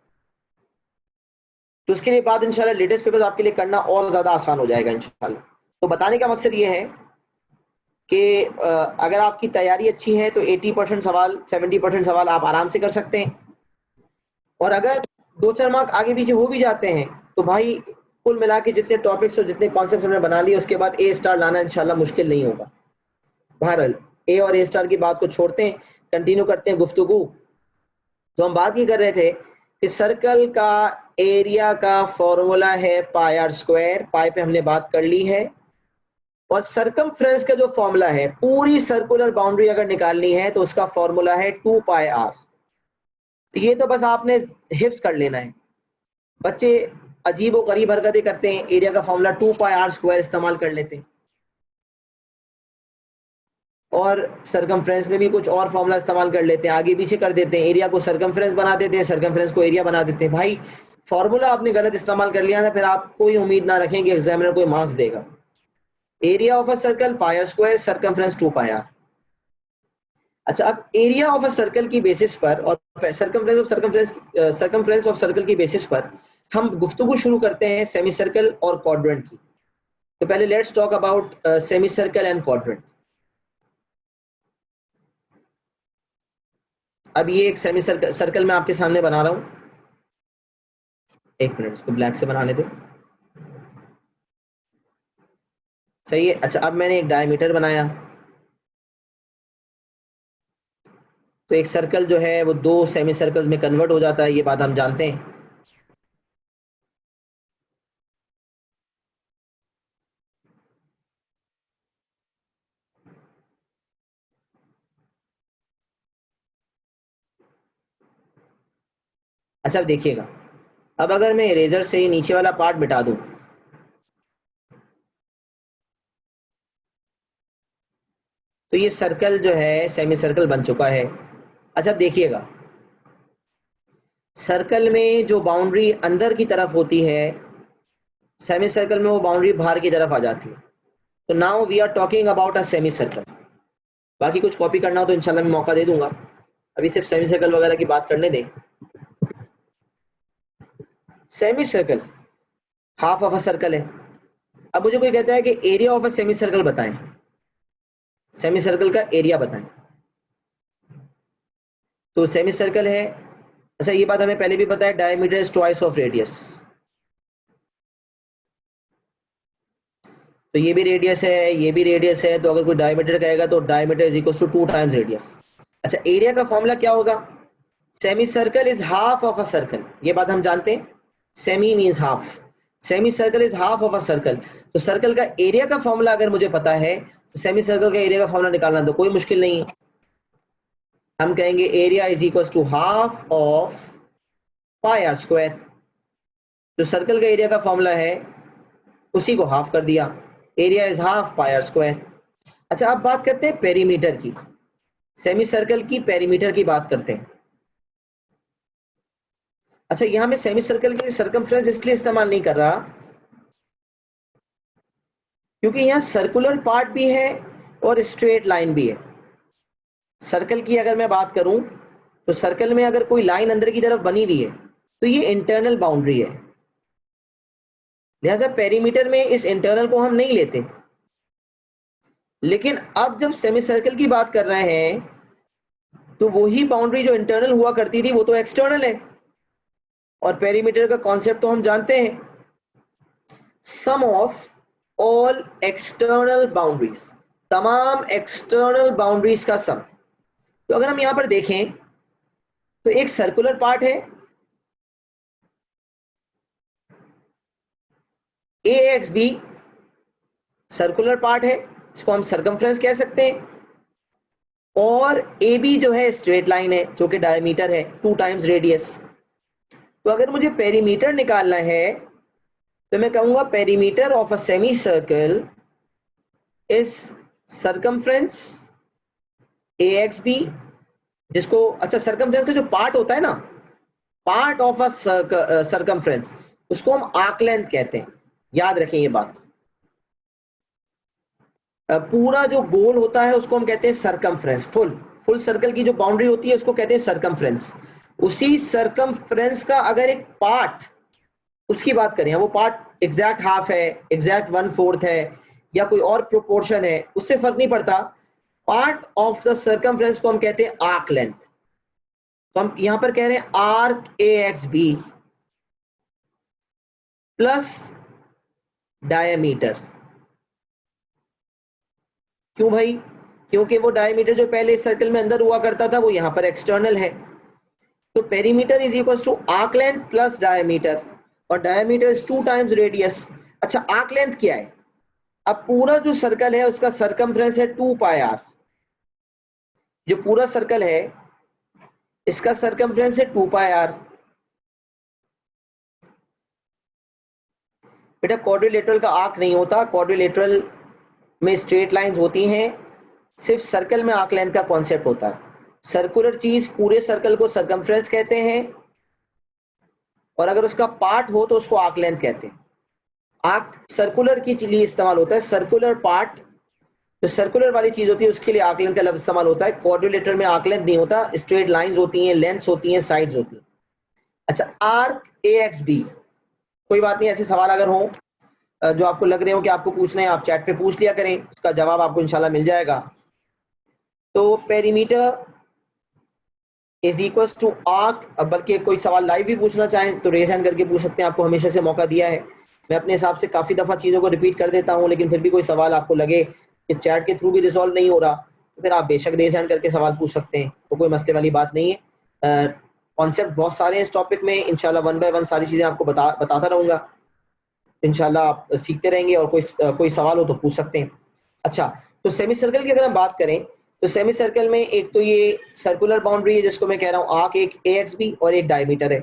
तो उसके लिए बाद इंशाल्लाह लेटेस्ट पेपर्स आपके लिए करना और ज्यादा आसान हो जाएगा इंशाल्लाह। तो बताने का मकसद ये है कि अगर आपकी तैयारी अच्छी है तो 80% सवाल 70% सवाल आप आराम से कर सकते हैं, और अगर 2-4 मार्क आगे पीछे हो भी जाते हैं तो भाई कुल मिला के जितने टॉपिक्स और जितने कॉन्सेप्ट हमने बना लिए उसके बाद ए स्टार लाना इंशाल्लाह मुश्किल नहीं होगा। बहरहाल ए और ए स्टार की बात को छोड़ते हैं, कंटिन्यू करते हैं गुफ्तगू। तो हम बात ये कर रहे थे कि सर्कल का एरिया का फॉर्मूला है पाई आर स्क्वायर, पाई पे हमने बात कर ली है, और सरकमफ्रेंस का जो फॉर्मूला है पूरी सर्कुलर बाउंड्री अगर निकालनी है तो उसका फॉर्मूला है 2 पाई आर। ये तो बस आपने हिफ्स कर लेना है। बच्चे अजीब और गरीब हरकतें करते हैं, एरिया का फॉर्मूला 2 पाई आर स्क्वायर इस्तेमाल कर लेते हैं, और सरकमफ्रेंस में भी कुछ और फॉर्मूला इस्तेमाल कर लेते हैं, आगे पीछे कर देते हैं, एरिया को सरकमफ्रेंस बना देते हैं, सरकमफ्रेंस को एरिया बना देते हैं। भाई फॉर्मूला आपने गलत इस्तेमाल कर लिया ना, फिर आप कोई उम्मीद ना रखें कि एग्जामिनर कोई मार्क्स देगा। Area of a circle pi r square, circumference 2 pi r. अच्छा, अब एरिया ऑफ अ सर्कल की बेसिस पर और सरकमफ्रेंस ऑफ सर्कल की बेसिस पर हम गुफ्तगू शुरू करते हैं सेमी सर्कल और क्वाड्रेंट की। तो पहले let's talk about semi circle and quadrant. अब ये एक सेमी सर्कल मैं आपके सामने बना रहा हूं, एक मिनट इसको ब्लैक से बनाने दो। सही है। अच्छा, अब मैंने एक डायमीटर बनाया, तो एक सर्कल जो है वो 2 सेमी सर्कल्स में कन्वर्ट हो जाता है, ये बात हम जानते हैं। अच्छा, अब देखिएगा, अब अगर मैं इरेजर से नीचे वाला पार्ट मिटा दूं तो ये सर्कल जो है सेमी सर्कल बन चुका है। अच्छा, अब देखिएगा, सर्कल में जो बाउंड्री अंदर की तरफ होती है, सेमी सर्कल में वो बाउंड्री बाहर की तरफ आ जाती है। तो now we are talking about a semicircle. बाकी कुछ कॉपी करना हो तो इंशाल्लाह मैं मौका दे दूंगा, अभी सिर्फ सेमी सर्कल वगैरह की बात करने दें। Semi circle half of a circle है। अब मुझे कोई कहता है कि area of a semi circle बताएं, सेमी सर्कल का एरिया बताएं। तो सेमी सर्कल है, अच्छा ये बात हमें पहले भी पता है, diameter is twice of radius. तो ये भी रेडियस है, ये भी रेडियस है, तो अगर कोई डायमीटर कहेगा तो diameter is equal to 2 times radius. अच्छा, एरिया का फॉर्मूला क्या होगा? Semi circle is half of a circle, ये बात हम जानते हैं, semi means half, semi circle is half of a circle. तो सर्कल का एरिया का फॉर्मूला अगर मुझे पता है तो सेमी सर्कल का एरिया का फॉर्मूला निकालना तो कोई मुश्किल नहीं है। हम कहेंगे area is equal to half of pi r square. जो सर्कल का एरिया का फॉर्मूला है उसी को हाफ कर दिया, area is half pi r square. अच्छा, अब बात करते हैं पेरीमीटर की, सेमी सर्कल की पेरीमीटर की बात करते हैं। अच्छा, यहां मैं सेमी सर्कल के लिए सर्कमफ्रेंस इसलिए इस्तेमाल नहीं कर रहा क्योंकि यहां सर्कुलर पार्ट भी है और स्ट्रेट लाइन भी है। सर्कल की अगर मैं बात करूं तो सर्कल में अगर कोई लाइन अंदर की तरफ बनी हुई है तो ये इंटरनल बाउंड्री है, लिहाजा पेरीमीटर में इस इंटरनल को हम नहीं लेते। लेकिन अब जब सेमी सर्कल की बात कर रहे हैं तो वही बाउंड्री जो इंटरनल हुआ करती थी वो तो एक्सटर्नल है, और पेरीमीटर का कॉन्सेप्ट तो हम जानते हैं, सम ऑफ ऑल एक्सटर्नल बाउंड्रीज, तमाम एक्सटर्नल बाउंड्रीज का सम। तो अगर हम यहां पर देखें तो एक सर्कुलर पार्ट है ए एक्स बी, सर्कुलर पार्ट है, इसको हम सर्कमफ्रेंस कह सकते हैं, और ए बी जो है स्ट्रेट लाइन है जो कि डायमीटर है 2 टाइम्स रेडियस। तो अगर मुझे पेरीमीटर निकालना है तो मैं कहूंगा perimeter of a semi circle is circumference A X B, जिसको, अच्छा सर्कमफ्रेंस का जो पार्ट होता है ना, पार्ट ऑफ अ सर्कमफ्रेंस, उसको हम आर्क लेंथ कहते हैं, याद रखें ये बात। पूरा जो गोल होता है उसको हम कहते हैं सर्कमफ्रेंस, फुल फुल सर्कल की जो बाउंड्री होती है उसको कहते हैं सर्कमफ्रेंस। उसी सर्कमफ्रेंस का अगर एक पार्ट उसकी बात करें, वो पार्ट एग्जैक्ट हाफ है, एग्जैक्ट 1/4 है, या कोई और प्रोपोर्शन है, उससे फर्क नहीं पड़ता। पार्ट ऑफ द सर्कमफ्रेंस को हम कहते हैं आर्क लेंथ। तो हम यहां पर कह रहे हैं आर्क AXB प्लस डायमीटर। क्यों भाई? क्योंकि वो डायमीटर जो पहले इस सर्कल में अंदर हुआ करता था वो यहां पर एक्सटर्नल है। तो perimeter is equal to arc length plus diameter, और डायमीटर इज 2 टाइम्स रेडियस। अच्छा, आर्क लेंथ क्या है? अब पूरा जो सर्कल है उसका सरकमफ्रेंस है 2 पाई आर। जो पूरा सर्कल है इसका सरकमफ्रेंस है 2 पाई आर। बेटा क्वाड्रिलेटरल का आर्क नहीं होता, क्वाड्रिलेटरल में स्ट्रेट लाइंस होती हैं, सिर्फ सर्कल में आर्क लेंथ का कॉन्सेप्ट होता है। सर्कुलर चीज पूरे सर्कल को सरकमफ्रेंस कहते हैं, और अगर उसका पार्ट हो तो उसको आर्क लेंथ कहते हैं। आर्क सर्कुलर की लिए इस्तेमाल होता है, सर्कुलर पार्ट जो सर्कुलर वाली चीज होती है उसके लिए आर्क लेंथ का लफ्ज इस्तेमाल होता है। क्वाड्रिलेटरल में आर्क लेंथ नहीं होता, स्ट्रेट लाइंस होती हैं, लेंथ्स होती हैं, साइड्स होती हैं। अच्छा, आर्क AXB, कोई बात नहीं, ऐसे सवाल अगर हो जो आपको लग रहे हो कि आपको पूछना है, आप चैट पे पूछ लिया करें, उसका जवाब आपको इंशाल्लाह मिल जाएगा। तो perimeter is equal to arc, बल्कि कोई सवाल लाइव भी पूछना चाहें तो रेज हैंड करके पूछ सकते हैं, आपको हमेशा से मौका दिया है। मैं अपने हिसाब से काफी दफा चीजों को रिपीट कर देता हूँ, लेकिन फिर भी कोई सवाल आपको लगे कि चैट के थ्रू भी रिजॉल्व नहीं हो रहा, तो फिर आप बेशक रेज हैंड करके सवाल पूछ सकते हैं, तो कोई मसले वाली बात नहीं है। कॉन्सेप्ट बहुत सारे हैं इस टॉपिक में, इंशाल्लाह 1 बाय 1 सारी चीजें आपको बताता रहूंगा। इंशाल्लाह आप सीखते रहेंगे, और कोई सवाल हो तो पूछ सकते हैं। अच्छा, तो सेमी सर्कल की अगर हम बात करें तो सेमी सर्कल में एक तो ये सर्कुलर बाउंड्री है जिसको मैं कह रहा हूं आर्क, एक AXB और एक डायमीटर है।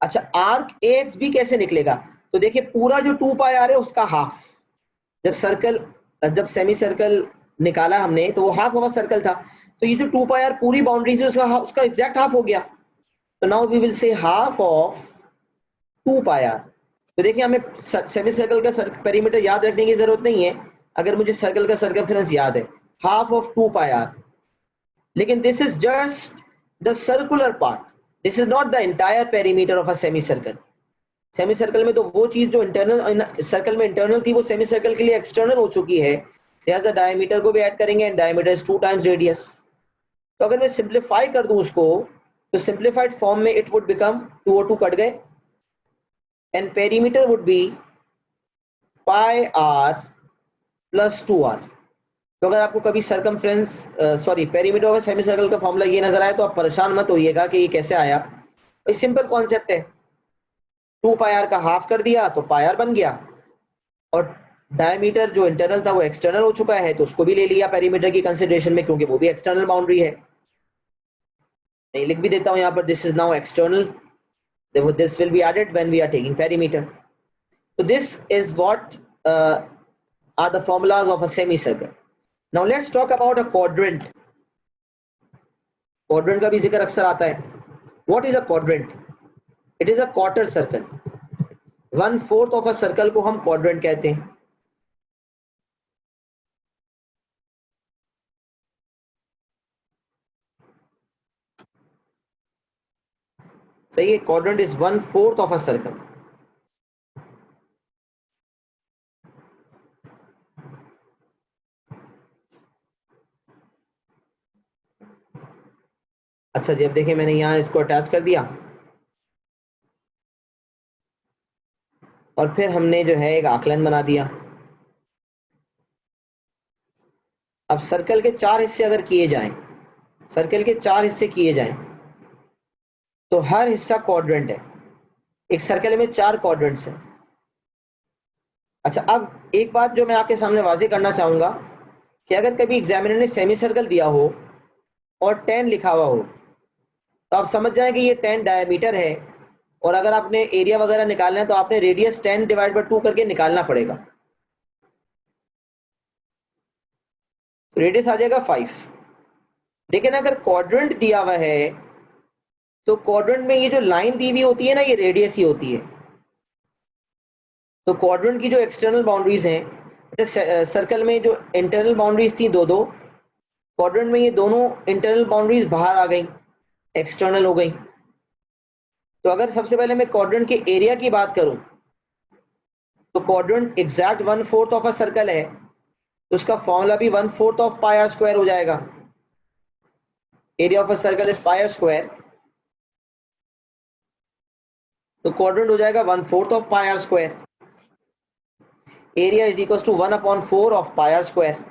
अच्छा, आर्क AXB कैसे निकलेगा? तो देखिए पूरा जो 2 पाई आर है उसका हाफ, जब सेमी सर्कल निकाला हमने तो वो हाफ ऑफ सर्कल था, तो ये जो 2 पाई आर पूरी बाउंड्री है उसका एग्जैक्ट हाफ हो गया। तो now we will say half of 2 pi r. तो देखिए हमें सेमी सर्कल का पेरीमीटर याद रखने की जरूरत नहीं है, अगर मुझे सर्कल का सर्कमफेरेंस याद है, हाफ ऑफ 2 पाई आर। लेकिन this is just the circular part, this is not the entire perimeter of a semi circle. Semi circle में तो वो चीज जो इंटरनल सर्कल में इंटरनल थी वो सेमी सर्कल के लिए एक्सटर्नल हो चुकी है, लिहाजा डायमीटर को भी ऐड करेंगे, and diameter is 2 times radius. तो अगर मैं सिंप्लीफाई कर दूं उसको, तो सिंप्लीफाइड फॉर्म में इट वुड बिकम 2 और 2 कट गए, and perimeter would be pi r plus 2r। तो अगर आपको कभी circumference perimeter of semi circle का फॉर्मूला ये नजर आए तो आप परेशान मत होइएगा कि ये कैसे आया। भाई सिंपल कॉन्सेप्ट है, 2 पाई आर का हाफ कर दिया तो पाई आर बन गया, और डायमीटर जो इंटरनल था वो एक्सटर्नल हो चुका है, तो उसको भी ले लिया पेरीमीटर की कंसिडरेशन में, क्योंकि वो भी एक्सटर्नल बाउंड्री है। मैं लिख भी देता हूं यहाँ पर, this is now external, this will be added when we are taking perimeter. So this is what are the formulas of a semicircle. Now let's talk about a quadrant. Quadrant का भी जिक्र अक्सर आता है। What is a quadrant? It is a quarter circle. 1/4 of a circle को हम quadrant कहते हैं। सही है, quadrant is 1/4 of a circle. अच्छा जी, अब देखिए मैंने यहाँ इसको अटैच कर दिया, और फिर हमने जो है एक आकलन बना दिया। अब सर्कल के 4 हिस्से अगर किए जाएं, सर्कल के 4 हिस्से किए जाएं, तो हर हिस्सा क्वाड्रेंट है। एक सर्कल में 4 क्वाड्रेंट्स हैं। अच्छा, अब एक बात जो मैं आपके सामने वाज़ेह करना चाहूंगा कि अगर कभी एग्जामिनर ने सेमी सर्कल दिया हो और 10 लिखा हुआ हो, तो आप समझ जाएं कि ये 10 डायमीटर है, और अगर आपने एरिया वगैरह निकालना है तो आपने रेडियस 10 डिवाइड बाय 2 करके निकालना पड़ेगा, रेडियस आ जाएगा 5। लेकिन अगर क्वाड्रेंट दिया हुआ है तो क्वाड्रेंट में ये जो लाइन दी हुई होती है ना, ये रेडियस ही होती है। तो क्वाड्रेंट की जो एक्सटर्नल बाउंड्रीज हैं, सर्कल में जो इंटरनल बाउंड्रीज थी 2-2, क्वाड्रेंट में ये दोनों इंटरनल बाउंड्रीज बाहर आ गई, एक्सटर्नल हो गई। तो अगर सबसे पहले मैं क्वाड्रेंट के एरिया की बात करूं, तो quadrant exact 1/4 of a circle है, तो उसका फॉर्मूला भी 1/4 ऑफ पाई आर स्क्वायर हो जाएगा। Area of a circle is pi r square, तो क्वाड्रेंट हो जाएगा 1/4 of pi r square. Area is equal to 1/4 of pi r square.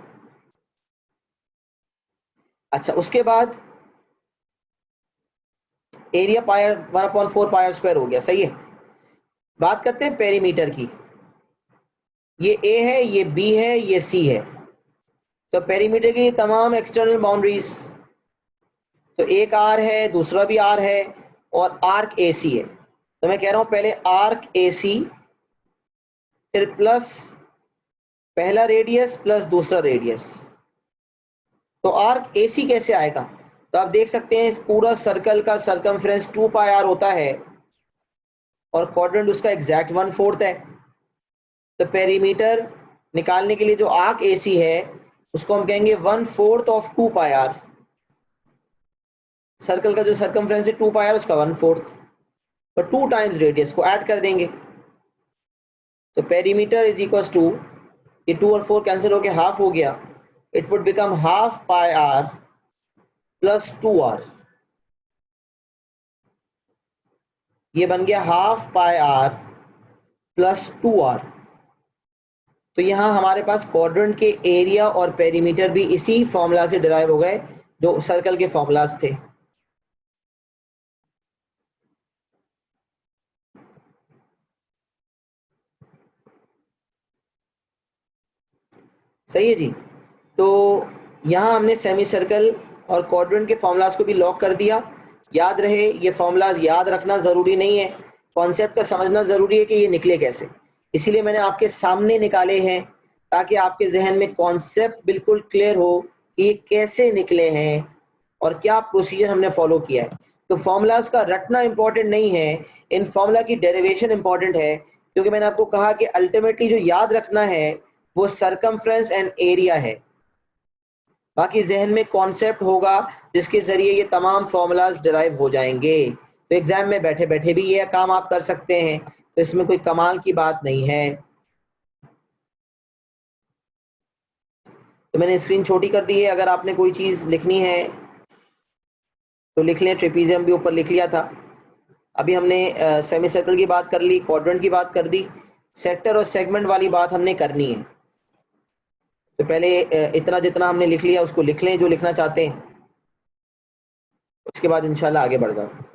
अच्छा, उसके बाद area pi 1/4 pi r square हो गया, सही है। बात करते हैं पेरीमीटर की। ये ए है, ये बी है, ये सी है। तो पेरीमीटर की तमाम एक्सटर्नल बाउंड्रीज, तो एक आर है, दूसरा भी आर है, और आर्क ए सी है। तो मैं कह रहा हूं पहले आर्क ए सी, फिर प्लस पहला रेडियस प्लस दूसरा रेडियस। तो आर्क ए सी कैसे आएगा? तो आप देख सकते हैं इस पूरा सर्कल का सरकमफ्रेंस 2 पाई आर होता है, और क्वाड्रेंट उसका एग्जैक्ट 1/4 है। तो पेरीमीटर निकालने के लिए जो आर्क ए सी है, उसको हम कहेंगे 1/4 ऑफ 2 पाई आर। सर्कल का जो सरकमफ्रेंस है 2 पाई आर, उसका 1/4, और 2 टाइम्स रेडियस को ऐड कर देंगे। तो पेरीमीटर इज इक्वल टू, ये 2 और 4 कैंसिल होके हाफ हो गया, it would become half pi r plus 2 r. ये बन गया half pi r plus 2 r. तो यहाँ हमारे पास क्वाड्रेंट के एरिया और पेरीमीटर भी इसी फॉर्मूला से डिराइव हो गए जो सर्कल के फॉर्मूलाज थे। सही है जी। तो यहाँ हमने सेमी सर्कल और क्वाड्रेंट के फॉर्मूलाज को भी लॉक कर दिया। याद रहे, ये फॉर्मूलाज याद रखना जरूरी नहीं है, कॉन्सेप्ट का समझना जरूरी है कि ये निकले कैसे। इसीलिए मैंने आपके सामने निकाले हैं, ताकि आपके जहन में कॉन्सेप्ट बिल्कुल क्लियर हो कि ये कैसे निकले हैं और क्या प्रोसीजर हमने फॉलो किया है। तो फॉर्मूलाज का रटना इंपॉर्टेंट नहीं है, इन फॉर्मूला की डेरिवेशन इंपॉर्टेंट है, क्योंकि मैंने आपको कहा कि अल्टीमेटली जो याद रखना है वो सरकमफ्रेंस एंड एरिया है। बाकी जहन में कॉन्सेप्ट होगा जिसके जरिए ये तमाम फॉर्मूलाज डिराइव हो जाएंगे। तो एग्जाम में बैठे बैठे भी ये काम आप कर सकते हैं, तो इसमें कोई कमाल की बात नहीं है। तो मैंने स्क्रीन छोटी कर दी है, अगर आपने कोई चीज लिखनी है तो लिख लें। ट्रेपीजियम भी ऊपर लिख लिया था। अभी हमने सेमी सर्कल की बात कर ली, क्वाड्रेंट की बात कर दी, सेक्टर और सेगमेंट वाली बात हमने करनी है। तो पहले इतना जितना हमने लिख लिया उसको लिख लें जो लिखना चाहते हैं, उसके बाद इंशाल्लाह आगे बढ़ जाते हैं।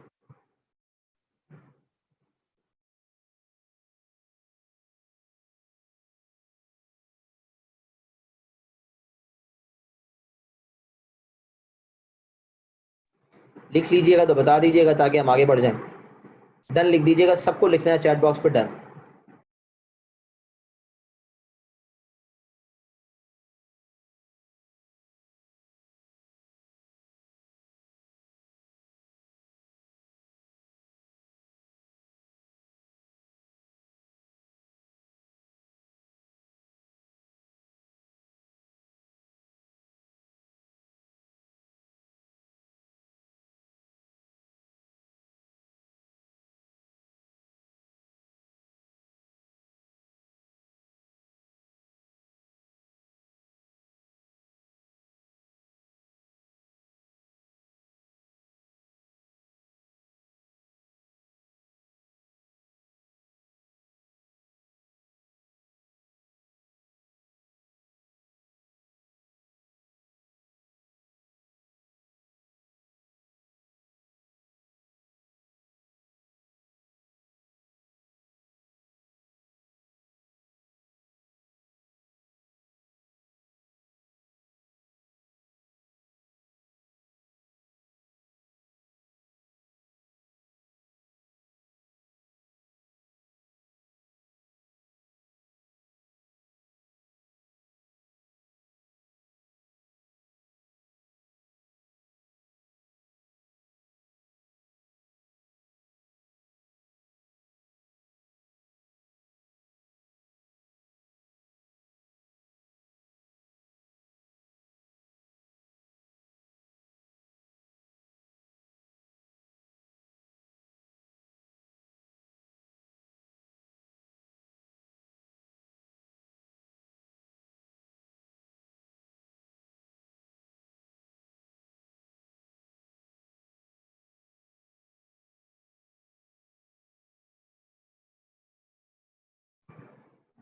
लिख लीजिएगा तो बता दीजिएगा ताकि हम आगे बढ़ जाएं। डन लिख दीजिएगा, सबको लिखना है चैट बॉक्स पे, डन।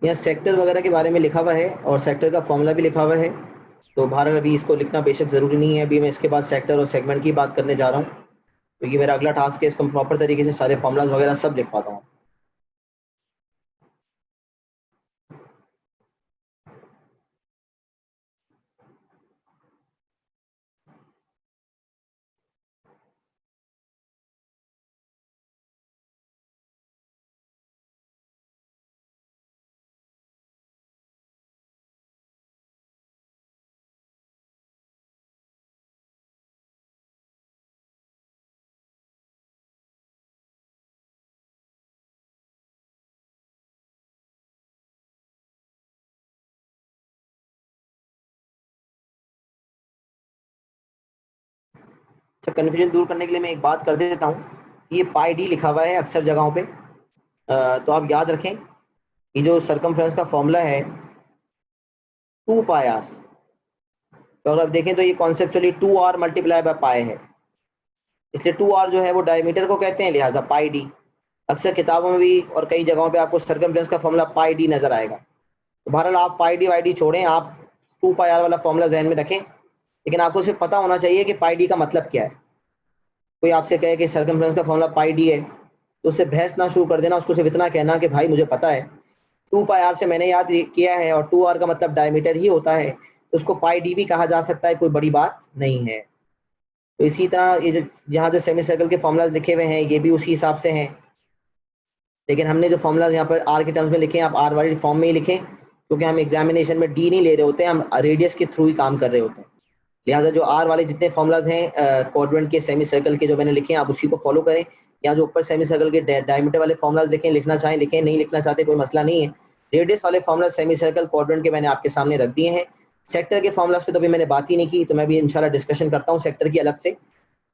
यहाँ सेक्टर वगैरह के बारे में लिखा हुआ है और सेक्टर का फॉर्मूला भी लिखा हुआ है। तो भारत अभी इसको लिखना बेशक ज़रूरी नहीं है, अभी मैं इसके बाद सेक्टर और सेगमेंट की बात करने जा रहा हूँ। तो ये मेरा अगला टास्क है, इसको प्रॉपर तरीके से सारे फॉर्मूलाज वगैरह सब लिख पाता हूँ। अच्छा, कन्फ्यूजन दूर करने के लिए मैं एक बात कर देता हूँ, ये पाई डी लिखा हुआ है अक्सर जगहों पे, तो आप याद रखें कि जो सर्कमफ्रेंस का फॉर्मूला है 2 पाई आर, तो अगर आप देखें तो ये कॉन्सेप्चुअली 2r मल्टीप्लाई बाय पाई है, इसलिए 2r जो है वो डायमीटर को कहते हैं, लिहाजा पाई डी। अक्सर किताबों में भी और कई जगहों पे आपको सर्कमफ्रेंस का फॉर्मूला पाई डी नजर आएगा। तो बहरहाल आप पाई डी वाई डी छोड़ें, आप 2 पाई आर वाला फॉर्मूला जहन में रखें, लेकिन आपको सिर्फ पता होना चाहिए कि पाई डी का मतलब क्या है। कोई आपसे कहे कि सर्कमफ्रेंस का फॉर्मूला पाई डी है, तो उससे बहस ना शुरू कर देना, उसको सिर्फ इतना कहना कि भाई मुझे पता है 2 पाई आर से मैंने याद किया है और 2r का मतलब डायमीटर ही होता है, तो उसको पाई डी भी कहा जा सकता है, कोई बड़ी बात नहीं है। तो इसी तरह ये जो यहाँ जो सेमी सर्कल के फॉर्मूलाज लिखे हुए हैं ये भी उसी हिसाब से हैं, लेकिन हमने जो फॉर्मूलाज यहाँ पर आर के टर्म्स में लिखे हैं आप आर वाली फॉर्म में ही लिखें, क्योंकि हम एग्जामिनेशन में डी नहीं ले रहे होते हैं, हम रेडियस के थ्रू ही काम कर रहे होते हैं। लिहाजा जो आर वाले जितने फॉर्मूलाज हैं क्वाड्रेंट के सेमी सर्कल के जो मैंने लिखे हैं आप उसी को फॉलो करें, या जो ऊपर सेमी सर्कल के डायमीटर वाले फॉर्मूलाज लिखें, लिखना चाहें लिखें, नहीं लिखना चाहते कोई मसला नहीं है। रेडियस वाले फॉर्मूला सेमी सर्कल क्वाड्रेंट के मैंने आपके सामने रख दिए हैं। सेक्टर के फॉर्मूलाज पे तो अभी मैंने बात ही नहीं की, तो मैं भी इंशाल्लाह डिस्कशन करता हूँ सेक्टर की अलग से,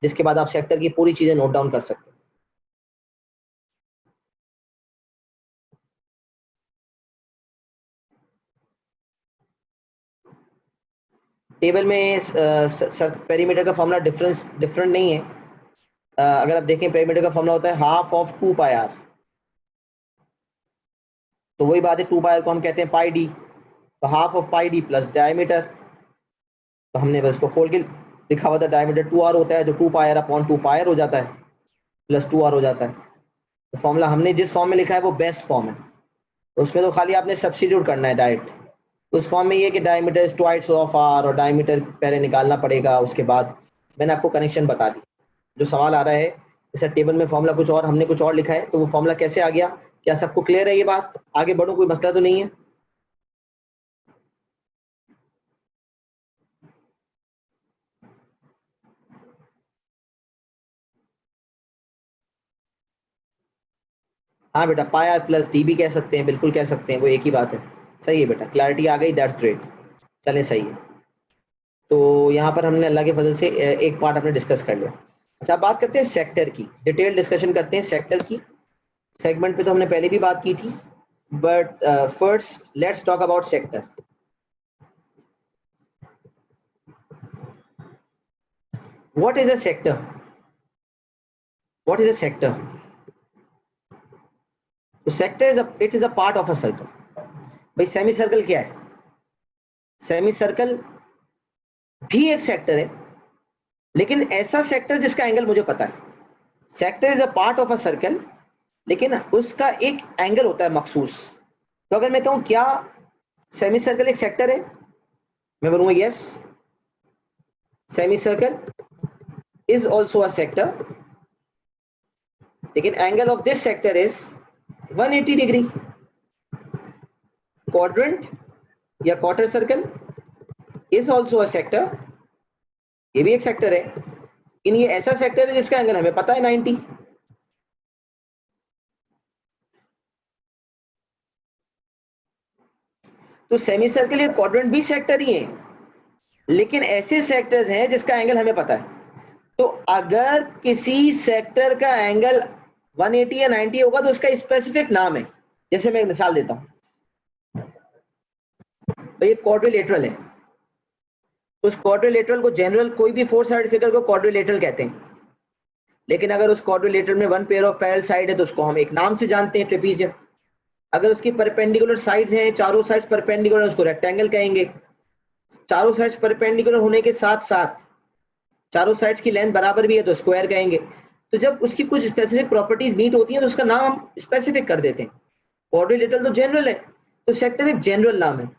जिसके बाद आप सेक्टर की पूरी चीजें नोट डाउन कर सकते हैं। टेबल में पेरीमीटर का फॉर्मूला डिफरेंट नहीं है। अगर आप देखें पेरीमीटर का फॉर्मूला होता है हाफ ऑफ 2 पाई आर, तो वही बात है 2 पाई आर को हम कहते हैं पाई डी, तो half of pi D plus diameter, तो हमने बस को खोल के लिखा हुआ था डायमीटर 2r होता है, जो 2 pi are upon 2 pi are हो जाता है, प्लस 2r हो जाता है। तो फॉर्मूला हमने जिस फॉर्म में लिखा है वो बेस्ट फॉर्म है, तो उसमें तो खाली आपने सब्स्टिट्यूट करना है डायरेक्ट। उस फॉर्म में ये कि diameter is twice of r, और डायमीटर पहले निकालना पड़ेगा, उसके बाद मैंने आपको कनेक्शन बता दी। जो सवाल आ रहा है जैसे टेबल में फॉर्मूला कुछ और हमने कुछ और लिखा है, तो वो फॉर्मूला कैसे आ गया, क्या सबको क्लियर है ये बात, आगे बढ़ो, कोई मसला तो नहीं है। हाँ बेटा, पाई आर प्लस डी भी कह सकते हैं, बिल्कुल कह सकते हैं, वो एक ही बात है। सही है बेटा, क्लैरिटी आ गई, दैट्स ग्रेट। चलें सही है, तो यहाँ पर हमने अल्लाह के फजल से एक पार्ट अपने डिस्कस कर लिया। अच्छा, अब बात करते हैं सेक्टर की, डिटेल डिस्कशन करते हैं सेक्टर की। सेगमेंट पे तो हमने पहले भी बात की थी, but first let's talk about sector. What is a sector? What is a sector? तो sector it is a part of a circle. भाई सेमी सर्कल क्या है? सेमी सर्कल भी एक सेक्टर है, लेकिन ऐसा सेक्टर जिसका एंगल मुझे पता है। Sector is a part of a circle, लेकिन उसका एक एंगल होता है मखसूस। तो अगर मैं कहूं क्या सेमी सर्कल एक सेक्टर है, मैं बोलूंगा yes, semi circle is also a sector, लेकिन angle of this sector is 180 degree. Quadrant या quarter circle is also a sector, ये भी एक सेक्टर है, लेकिन ये ऐसा सेक्टर है जिसका एंगल हमें पता है 90। तो सेमी सर्कल या क्वाड्रेंट भी सेक्टर ही है, लेकिन ऐसे सेक्टर्स हैं जिसका एंगल हमें पता है। तो अगर किसी सेक्टर का एंगल 180 या 90 होगा तो उसका स्पेसिफिक नाम है। जैसे मैं एक मिसाल देता हूं, तो ये क्वाड्रिलेटरल है, तो उस क्वाड्रिलेटरल को जनरल कोई भी फोर साइड फिगर को क्वाड्रिलेटरल कहते हैं, लेकिन अगर उस क्वाड्रिलेटरल में one pair of parallel side है तो उसको हम एक नाम से जानते हैं, ट्रेपीजियम। अगर उसकी परपेंडिकुलर साइड्स हैं, चारों साइड्स परपेंडिकुलर, उसको रेक्टेंगल कहेंगे। चारों साइड्स परपेंडिकुलर होने के साथ साथ चारों साइड्स की लेंथ बराबर भी है तो स्क्वायर कहेंगे। तो जब उसकी कुछ स्पेसिफिक प्रॉपर्टीज मीट होती हैं तो उसका नाम हम स्पेसिफिक कर देते हैं। क्वाड्रिलेटरल तो जनरल है, तो सेक्टर एक जनरल नाम है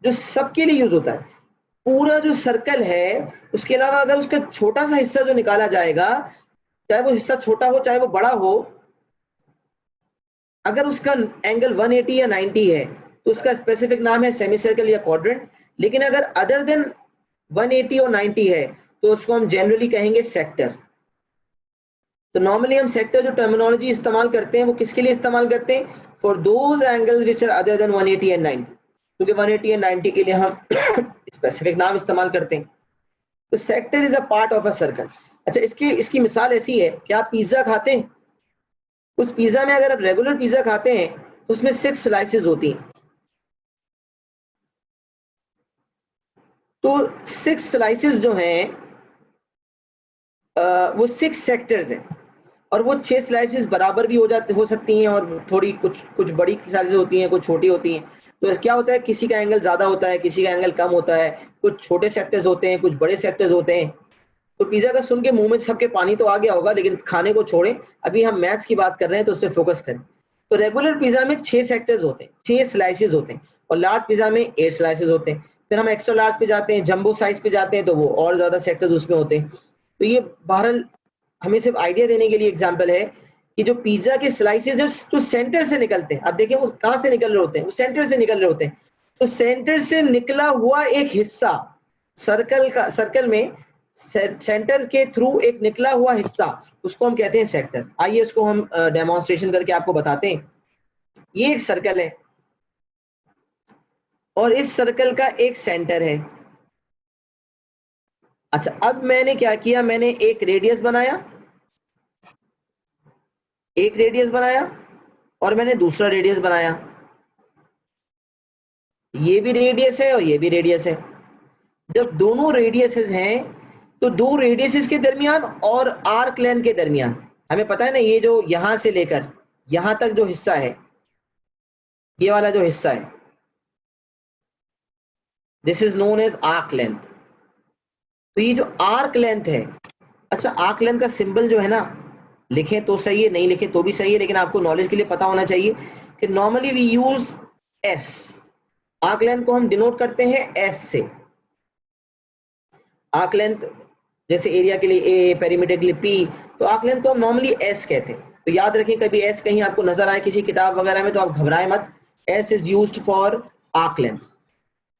जो सबके लिए यूज होता है। पूरा जो सर्कल है उसके अलावा अगर उसका छोटा सा हिस्सा जो निकाला जाएगा, चाहे वो हिस्सा छोटा हो चाहे वो बड़ा हो, अगर उसका एंगल 180 या 90 है तो उसका स्पेसिफिक नाम है सेमी सर्कल या क्वाड्रेंट। लेकिन अगर अदर देन 180 और 90 है तो उसको हम जनरली कहेंगे सेक्टर। तो नॉर्मली हम सेक्टर जो टर्मिनोलॉजी इस्तेमाल करते हैं वो किसके लिए इस्तेमाल करते हैं? For those angles which are other than 180 and 90, क्योंकि 180 एंड 90 के लिए हम स्पेसिफिक नाम इस्तेमाल करते हैं। तो sector is a part of a circle. अच्छा, इसकी मिसाल ऐसी है कि आप पिज्जा खाते हैं, उस पिज्जा में अगर आप रेगुलर पिज्जा खाते हैं तो उसमें 6 स्लाइसेस होती हैं। तो 6 स्लाइसेस जो हैं वो 6 सेक्टर्स हैं, और वो 6 स्लाइसेस बराबर भी हो सकती हैं, और थोड़ी कुछ बड़ी स्लाइसेस होती हैं, कुछ छोटी होती हैं। तो क्या होता है, किसी का एंगल ज्यादा होता है, किसी का एंगल कम होता है, कुछ छोटे सेक्टर्स होते हैं, कुछ बड़े सेक्टर्स होते हैं। तो पिज्जा का सुन के मुंह में सबके पानी तो आ गया होगा, लेकिन खाने को छोड़ें, अभी हम मैथ्स की बात कर रहे हैं तो उस पर फोकस करें। तो रेगुलर पिज्जा में 6 सेक्टर्स होते हैं, 6 स्लाइसेस होते हैं, और लार्ज पिज्जा में 8 स्लाइसेस होते हैं। फिर हम एक्स्ट्रा लार्ज पे जाते हैं, जंबो साइज पे जाते हैं, तो वो और ज्यादा सेक्टर्स उसमें होते हैं। तो ये बहरहाल हमें सिर्फ आइडिया देने के लिए एग्जाम्पल है कि जो पिज्जा के स्लाइसेस है जो सेंटर से निकलते हैं, अब देखिए वो कहाँ से निकल रहे होते हैं, वो सेंटर से निकल रहे होते हैं। तो सेंटर से निकला हुआ एक हिस्सा सर्कल में सेंटर के थ्रू एक निकला हुआ हिस्सा, उसको हम कहते हैं सेक्टर। आइए इसको हम डेमोन्स्ट्रेशन करके आपको बताते हैं। ये एक सर्कल है और इस सर्कल का एक सेंटर है। अच्छा, अब मैंने क्या किया, मैंने एक रेडियस बनाया और मैंने दूसरा रेडियस बनाया। ये भी रेडियस है और ये भी रेडियस है। जब दोनों रेडियसेस हैं तो दो रेडियसेस के दरमियान और आर्क लेंथ के दरमियान, हमें पता है ना, ये जो यहां से लेकर यहां तक जो हिस्सा है, ये वाला जो हिस्सा है, this is known as arc length. तो ये जो आर्क लेंथ है, अच्छा आर्क लेंथ का सिंबल जो है ना, लिखें तो सही है, नहीं लिखें तो भी सही है, लेकिन आपको नॉलेज के लिए पता होना चाहिए कि normally we use S. Arc length को हम डिनोट करते हैं एस से। आर्क लेंथ जैसे एरिया के लिए ए, पेरीमीटर के लिए पी, तो आर्क लेंथ को हम नॉर्मली एस कहते हैं। तो याद रखें, कभी एस कहीं आपको नजर आए किसी किताब वगैरह में तो आप घबराएं मत, S is used for arc length.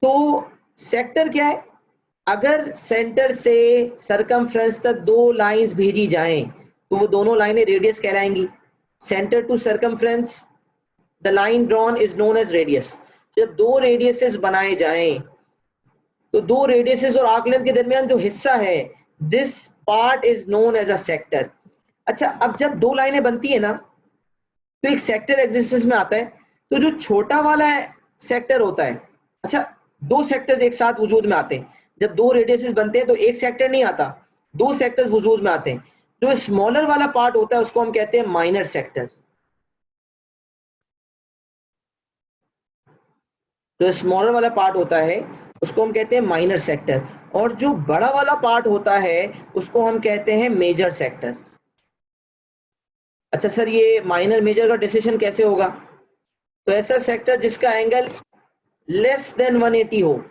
तो सेक्टर क्या है? अगर सेंटर से सरकमफ्रेंस तक दो लाइंस भेजी जाएं तो वो दोनों लाइनें रेडियस कहलाएंगी। Centre to circumference the line drawn is known as radius. जब दो रेडियसेस बनाए जाएं तो दो रेडियसेस और आर्क लेंथ के दरमियान जो हिस्सा है, this part is known as a sector. अच्छा, अब जब दो लाइनें बनती है ना तो एक सेक्टर एग्जिस्टेंस में आता है। तो जो छोटा वाला सेक्टर होता है, अच्छा दो सेक्टर्स एक साथ वजूद में आते हैं, जब दो रेडियसेस बनते हैं तो एक सेक्टर नहीं आता, दो सेक्टर्स वजूद में आते हैं। जो स्मॉलर वाला पार्ट होता है उसको हम कहते हैं माइनर सेक्टर। जो स्मॉलर वाला पार्ट होता है उसको हम कहते हैं माइनर सेक्टर, और जो बड़ा वाला पार्ट होता है उसको हम कहते हैं मेजर सेक्टर। अच्छा सर, ये माइनर मेजर का डिसीजन कैसे होगा? तो ऐसा सेक्टर जिसका एंगल लेस देन 180 हो,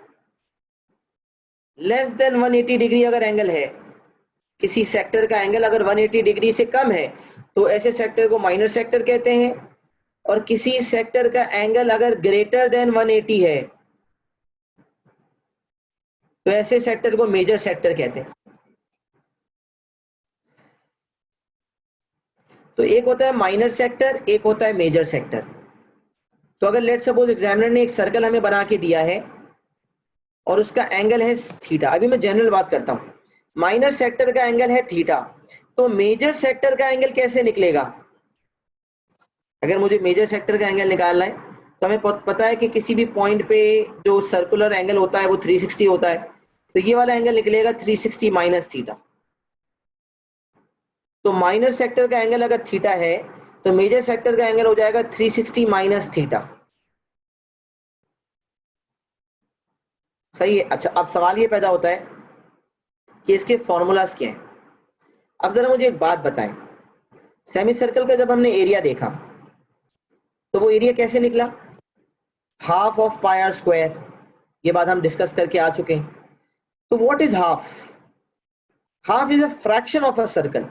लेस देन 180 डिग्री अगर एंगल है, किसी सेक्टर का एंगल अगर 180 डिग्री से कम है तो ऐसे सेक्टर को माइनर सेक्टर कहते हैं। और किसी सेक्टर का एंगल अगर ग्रेटर देन 180 है तो ऐसे सेक्टर को मेजर सेक्टर कहते हैं। तो एक होता है माइनर सेक्टर, एक होता है मेजर सेक्टर। तो अगर लेट सपोज एग्जामिनर ने एक सर्कल हमें बना के दिया है और उसका एंगल है थीटा, अभी मैं जनरल बात करता हूं, माइनर सेक्टर का एंगल है थीटा, तो मेजर सेक्टर का एंगल कैसे निकलेगा? अगर मुझे मेजर सेक्टर का एंगल निकालना है तो हमें पता है कि किसी भी पॉइंट पे जो सर्कुलर एंगल होता है वो 360 होता है। तो ये वाला एंगल निकलेगा 360 माइनस थीटा। तो माइनर सेक्टर का एंगल अगर थीटा है तो मेजर सेक्टर का एंगल हो जाएगा 360 माइनस थीटा। सही है। अच्छा, अब सवाल ये पैदा होता है कि इसके फॉर्मूलाज क्या हैं। अब जरा मुझे एक बात बताएं, सेमी सर्कल का जब हमने एरिया देखा तो वो एरिया कैसे निकला? Half of pi r square. ये बात हम डिस्कस करके आ चुके हैं। तो what is half? Half is a fraction of a circle.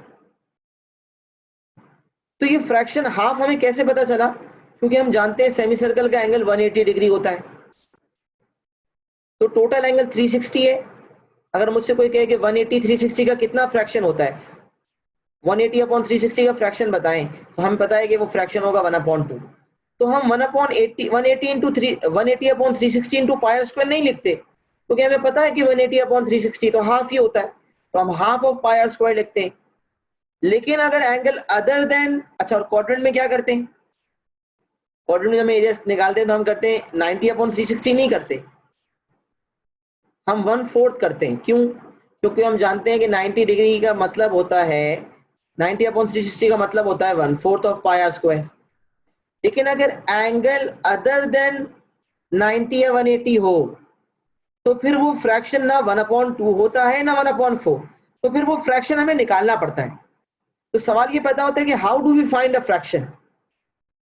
तो ये फ्रैक्शन हाफ हमें कैसे पता चला? क्योंकि हम जानते हैं सेमी सर्कल का एंगल 180 डिग्री होता है, तो टोटल एंगल 360 है। अगर मुझसे कोई कहे कि 180 360 का कितना फ्रैक्शन होता है, 180 अपॉन 360 का फ्रैक्शन बताएं, तो हमें पता है कि वो फ्रैक्शन होगा 1/2। तो हम 1/80 180 into 180 upon 360 into pi r square नहीं लिखते, क्योंकि हमें पता है कि 180 अपॉन 360 तो हाफ ही होता है, तो हम half of pi r square लिखते हैं। लेकिन अगर एंगल अदर देन, अच्छा, और क्वाड्रेंट में क्या करते हैं? क्वाड्रेंट में जब हम एरिया निकालते हैं तो हम करते हैं 90 अपॉन 360 नहीं करते, हम 1/4 करते हैं। क्यों? क्योंकि हम जानते हैं कि 90 डिग्री का मतलब होता है, 90 अपॉन 360 का मतलब होता है 1/4 ऑफ पाई आर स्क्वायर। लेकिन अगर एंगल अदर देन 90 या 180 हो तो फिर वो फ्रैक्शन ना 1/2 होता है ना 1/4, तो फिर वो फ्रैक्शन हमें निकालना पड़ता है। तो सवाल ये पैदा होता है कि how do we find a fraction?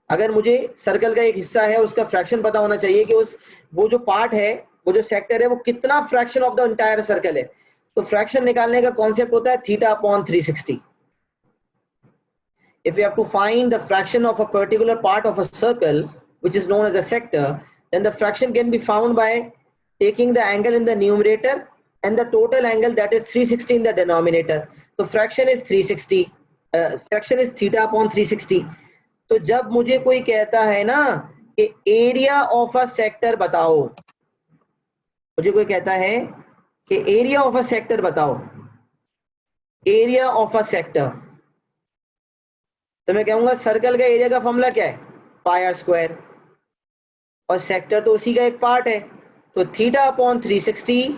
अगर मुझे सर्कल का एक हिस्सा है उसका फ्रैक्शन पता होना चाहिए कि उस वो जो पार्ट है, वो जो सेक्टर है, वो कितना fraction of the entire circle है। तो फ्रैक्शन निकालने का कॉन्सेप्ट होता है theta upon 360। If we have to find the fraction of a particular part of a circle, which is known as a sector, then the fraction can be found by taking the angle in the numerator and the total angle, that is 360, in the denominator. So fraction is 360, fraction is theta upon 360. तो जब मुझे कोई कहता है ना कि area of a sector बताओ, मुझे कोई कहता है कि एरिया ऑफ अ सेक्टर बताओ, एरिया ऑफ अ सेक्टर, तो मैं कहूंगा सर्कल का एरिया का फॉर्मूला क्या है? पाई आर स्क्वायर, और सेक्टर तो उसी का एक पार्ट है, तो थीटा अपॉन 360,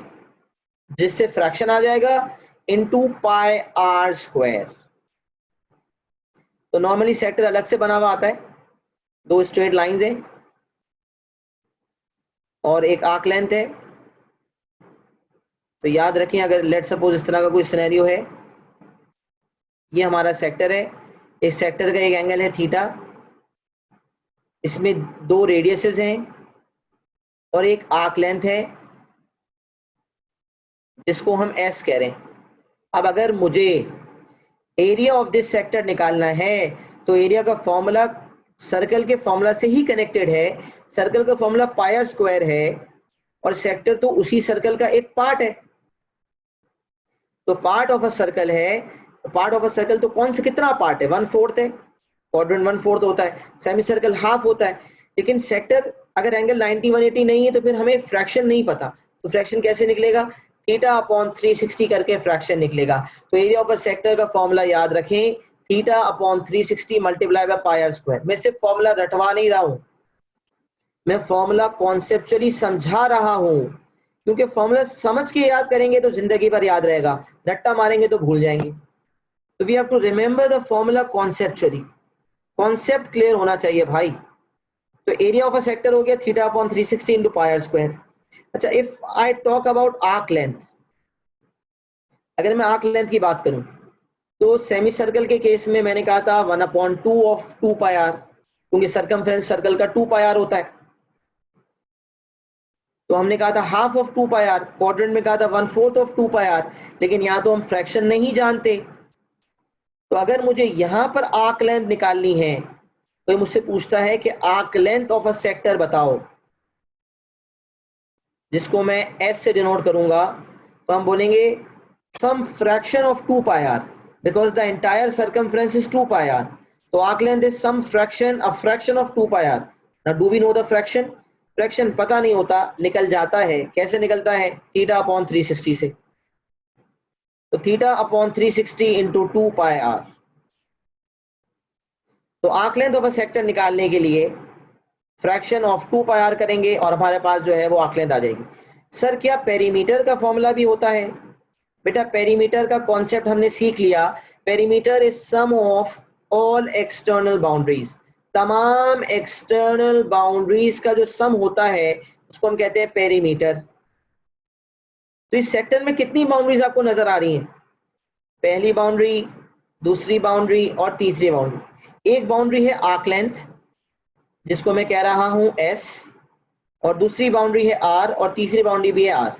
जिससे फ्रैक्शन आ जाएगा इनटू पाई आर स्क्वायर। तो नॉर्मली सेक्टर अलग से बना हुआ आता है, दो स्ट्रेट लाइंस हैं और एक आर्क लेंथ है। तो याद रखें, अगर लेट सपोज इस तरह का कोई सिनेरियो है, ये हमारा सेक्टर है, इस सेक्टर का एक एंगल है थीटा, इसमें दो रेडियसेस हैं और एक आर्क लेंथ है जिसको हम एस कह रहे हैं। अब अगर मुझे एरिया ऑफ दिस सेक्टर निकालना है तो एरिया का फॉर्मूला सर्कल के फॉर्मूला से ही कनेक्टेड है। सर्कल का फॉर्मूला पाई आर स्क्वायर है और सेक्टर तो उसी सर्कल का एक पार्ट है। तो पार्ट ऑफ अ सर्कल है, पार्ट ऑफ अ सर्कल तो कौन सा कितना पार्ट है? 1/4 है, क्वाड्रेंट 1/4 होता है, सेमी सर्कल हाफ होता है। लेकिन सेक्टर अगर एंगल 90 180 नहीं है तो फिर हमें फ्रैक्शन नहीं पता, तो फ्रैक्शन कैसे निकलेगा? थीटा अपॉन 360 करके फ्रैक्शन निकलेगा। तो एरिया ऑफ अ सेक्टर का फॉर्मूला याद रखें, theta upon 360 multiply by pi r square. मैं सिर्फ फॉर्मूला रटवा नहीं रहा हूं, मैं फॉर्मूला कॉन्सेप्चुअली समझा रहा हूं, क्योंकि फॉर्मूला समझ के याद करेंगे तो जिंदगी भर याद रहेगा, रट्टा मारेंगे तो भूल जाएंगे। तो we have to remember the formula conceptually, concept clear होना चाहिए भाई। तो एरिया ऑफ अ सेक्टर हो गया theta upon 360 into pi r square. अच्छा, if I talk about arc length, अगर मैं आर्क लेंथ की बात करूं तो सेमी सर्कल के केस में मैंने कहा था 1/2 ऑफ 2 पाई आर, क्योंकि सरकमफ्रेंस सर्कल का 2 पाई आर होता है। तो हमने कहा था half of 2 pi r, quadrant में कहा था 1/4 ऑफ 2 पाई आर, लेकिन यहां तो हम फ्रैक्शन नहीं जानते। तो अगर मुझे यहां पर आर्क लेंथ निकालनी है तो ये मुझसे पूछता है कि arc length of a sector बताओ, जिसको मैं एस से डिनोट करूंगा। तो हम बोलेंगे some fraction of 2 pi r, because the entire circumference is 2 pi r. तो arc length is some fraction, a fraction of 2 pi r. Now do we know the fraction? Fraction पता नहीं होता, निकल जाता है। कैसे निकलता है? थीटा अपॉन 360 से। तो theta upon 360 into 2 pi r. तो arc length of a sector निकालने के लिए फ्रैक्शन ऑफ 2 पाई आर करेंगे और हमारे पास जो है वो आर्क लेंथ आ जाएगी। सर क्या पेरीमीटर का फॉर्मूला भी होता है? बेटा पेरीमीटर का कॉन्सेप्ट हमने सीख लिया। Perimeter is sum of all external boundaries, तमाम एक्सटर्नल बाउंड्रीज का जो सम होता है उसको हम कहते हैं पेरीमीटर। तो इस सेक्टर में कितनी बाउंड्रीज आपको नजर आ रही हैं? पहली बाउंड्री, दूसरी बाउंड्री और तीसरी बाउंड्री। एक बाउंड्री है आर्क लेंथ जिसको मैं कह रहा हूं S, और दूसरी बाउंड्री है R, और तीसरी बाउंड्री भी है R।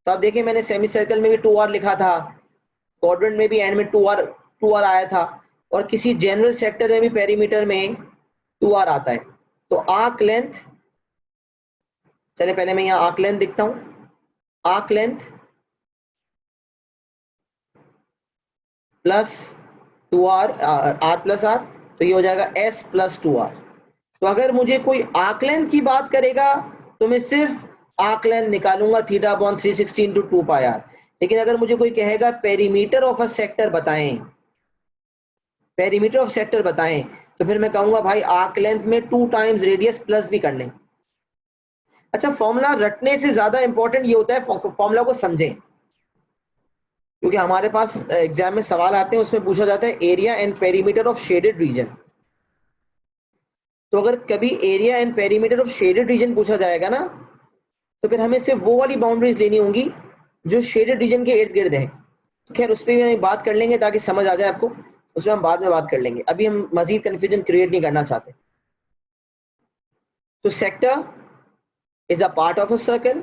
तो आप देखिए मैंने सेमी सर्कल में भी 2R लिखा था, क्वाड्रेंट में भी एंड में 2R आया था, और किसी जनरल सेक्टर में भी पेरीमीटर में 2R आता है। तो आर्क लेंथ, चले पहले मैं यहाँ आर्क लेंथ दिखता हूं, arc length plus 2R, R plus R, तो ये हो जाएगा S प्लस 2R। तो अगर मुझे कोई आर्क लेंथ की बात करेगा तो मैं सिर्फ आर्क लेंथ निकालूंगा theta upon 360 into 2 pi r. लेकिन अगर मुझे कोई कहेगा पेरीमीटर ऑफ अ सेक्टर बताएं, पेरीमीटर ऑफ सेक्टर बताएं, तो फिर मैं कहूंगा भाई आर्क लेंथ में 2 टाइम्स रेडियस प्लस भी कर लें। अच्छा, फॉर्मूला रटने से ज्यादा इंपॉर्टेंट ये होता है फॉर्मूला को समझें, क्योंकि हमारे पास एग्जाम में सवाल आते हैं, उसमें पूछा जाता है area and perimeter of shaded region. तो अगर कभी area and perimeter of shaded region पूछा जाएगा ना, तो फिर हमें सिर्फ वो वाली बाउंड्रीज लेनी होंगी जो शेडेड रीजन के इर्द गिर्द है। तो खैर उस पर भी हम बात कर लेंगे ताकि समझ आ जाए आपको, उसमें हम बाद में बात कर लेंगे, अभी हम मजीद कंफ्यूजन क्रिएट नहीं करना चाहते। तो sector is a part of a circle,